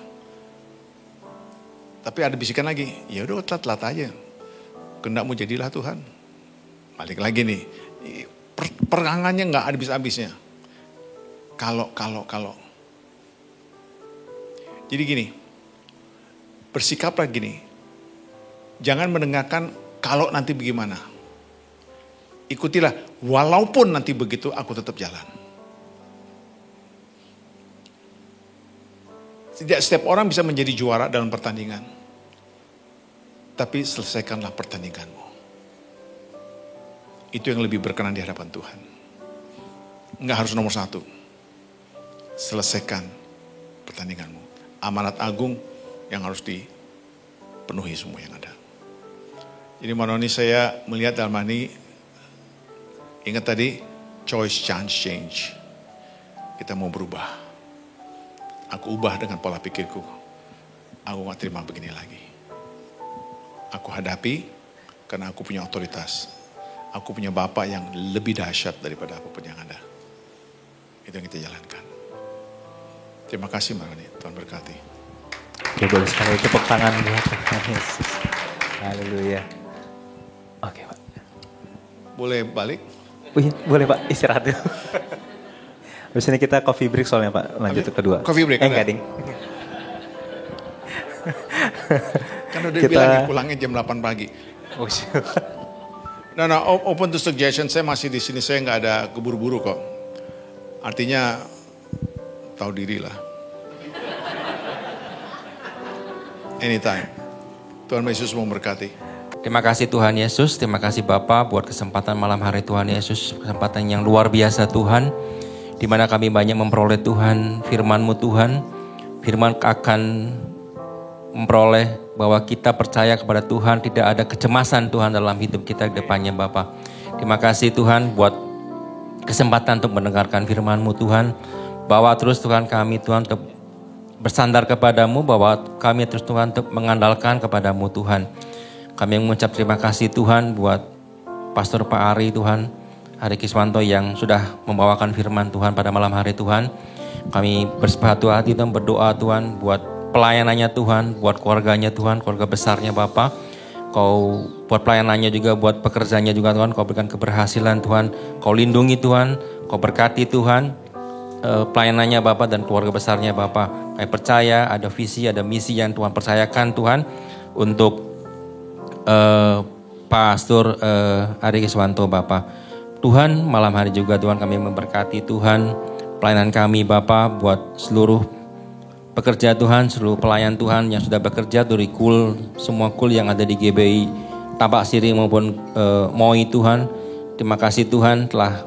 Tapi ada bisikan lagi, ya udah telat aja. Kehendakmu jadilah Tuhan. Balik lagi nih, perangannya nggak habis-habisnya. Kalau. Jadi gini, bersikaplah gini. Jangan mendengarkan kalau nanti bagaimana. Ikutilah, walaupun nanti begitu aku tetap jalan. Tidak setiap orang bisa menjadi juara dalam pertandingan. Tapi selesaikanlah pertandinganmu. Itu yang lebih berkenan di hadapan Tuhan. Enggak harus nomor 1. Selesaikan pertandinganmu. Amanat agung yang harus dipenuhi semua yang ada. Jadi Manoni, saya melihat dalam ini, ingat tadi, choice, chance, change. Kita mau berubah. Aku ubah dengan pola pikirku. Aku gak terima begini lagi. Aku hadapi karena aku punya otoritas. Aku punya Bapa yang lebih dahsyat daripada apapun yang ada. Itu yang kita jalankan. Terima kasih Marani, Tuhan berkati. Oke, boleh sekali tepuk tangan buat Tuhan Yesus. Haleluya. Oke Pak. Boleh balik? Oh iya, boleh Pak, istirahat dulu. Habis ini kita coffee break soalnya Pak, lanjut ke kedua. Coffee break? Enggak ding. Kan udah bilang ya, pulangnya jam 8 pagi. Oh siap. Nah, open to suggestion, saya masih di sini, saya nggak ada keburu-buru kok. Artinya, tahu diri lah. Anytime. Tuhan Yesus memberkati. Terima kasih Tuhan Yesus, terima kasih Bapa buat kesempatan malam hari Tuhan Yesus. Kesempatan yang luar biasa Tuhan. di mana kami banyak memperoleh Tuhan, firman-Mu Tuhan. Firman akan memperoleh bahwa kita percaya kepada Tuhan, tidak ada kecemasan Tuhan dalam hidup kita ke depannya Bapa. Terima kasih Tuhan buat kesempatan untuk mendengarkan firman-Mu Tuhan. Bawa terus Tuhan kami Tuhan untuk bersandar kepadamu, bahwa kami terus Tuhan untuk mengandalkan kepadamu Tuhan. Kami mengucap terima kasih Tuhan buat Pastor Pak Ari Tuhan, Ari Kiswanto yang sudah membawakan firman Tuhan pada malam hari Tuhan. Kami bersepatu hati dan berdoa Tuhan buat pelayanannya Tuhan, buat keluarganya Tuhan, keluarga besarnya Bapa. Kau buat pelayanannya juga, buat pekerjaannya juga Tuhan, Kau berikan keberhasilan Tuhan. Kau lindungi Tuhan, Kau berkati Tuhan pelayanannya Bapa dan keluarga besarnya Bapa. Kami percaya ada visi, ada misi yang Tuhan percayakan Tuhan untuk Pastor Ari Kiswanto Bapa. Tuhan, malam hari juga Tuhan kami memberkati Tuhan pelayanan kami Bapa, buat seluruh pekerja Tuhan, seluruh pelayan Tuhan yang sudah bekerja dari semua kul yang ada di GBI Tambak Siri maupun MOI Tuhan. Terima kasih Tuhan telah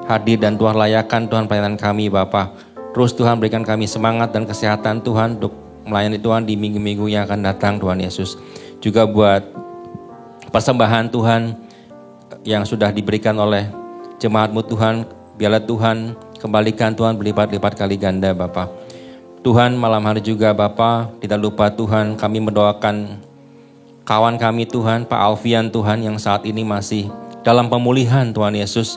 hadir dan Tuhan layakan Tuhan pelayanan kami Bapa. Terus Tuhan berikan kami semangat dan kesehatan Tuhan untuk melayani Tuhan di minggu-minggu yang akan datang Tuhan Yesus. Juga buat persembahan Tuhan yang sudah diberikan oleh jemaat-Mu Tuhan, biarlah Tuhan kembalikan Tuhan berlipat-lipat kali ganda Bapa. Tuhan malam hari juga Bapa, tidak lupa Tuhan kami mendoakan kawan kami Tuhan, Pak Alfian Tuhan yang saat ini masih dalam pemulihan Tuhan Yesus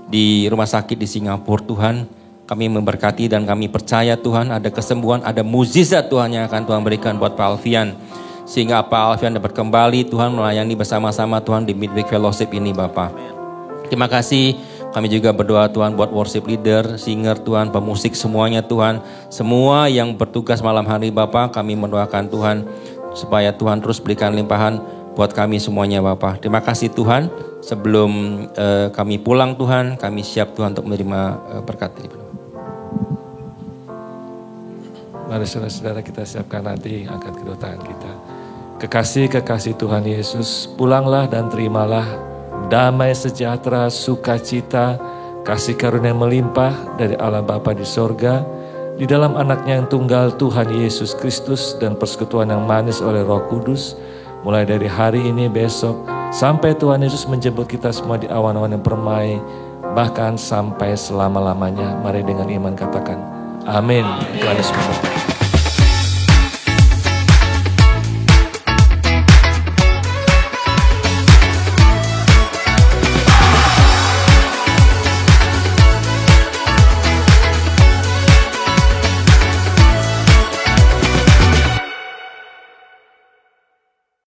di rumah sakit di Singapura Tuhan. Kami memberkati dan kami percaya Tuhan ada kesembuhan, ada mukjizat Tuhan yang akan Tuhan berikan buat Pak Alfian. Sehingga Pak Alfian dapat kembali Tuhan melayani bersama-sama Tuhan di Midweek Fellowship ini Bapa. Terima kasih. Kami juga berdoa Tuhan buat worship leader, singer Tuhan, pemusik semuanya Tuhan. Semua yang bertugas malam hari Bapa, kami mendoakan Tuhan supaya Tuhan terus berikan limpahan buat kami semuanya Bapa. Terima kasih Tuhan. Sebelum kami pulang Tuhan, kami siap Tuhan untuk menerima berkat ini. Mari saudara-saudara kita siapkan hati, angkat kedua tangan kita. Kekasih-kekasih Tuhan Yesus, pulanglah dan terimalah damai sejahtera, sukacita, kasih karunia yang melimpah dari Allah Bapa di sorga, di dalam anaknya yang tunggal Tuhan Yesus Kristus dan persekutuan yang manis oleh Roh Kudus, mulai dari hari ini besok, sampai Tuhan Yesus menjemput kita semua di awan-awan yang permai, bahkan sampai selama-lamanya. Mari dengan iman katakan, amin. Tuhan Yesus memberkati.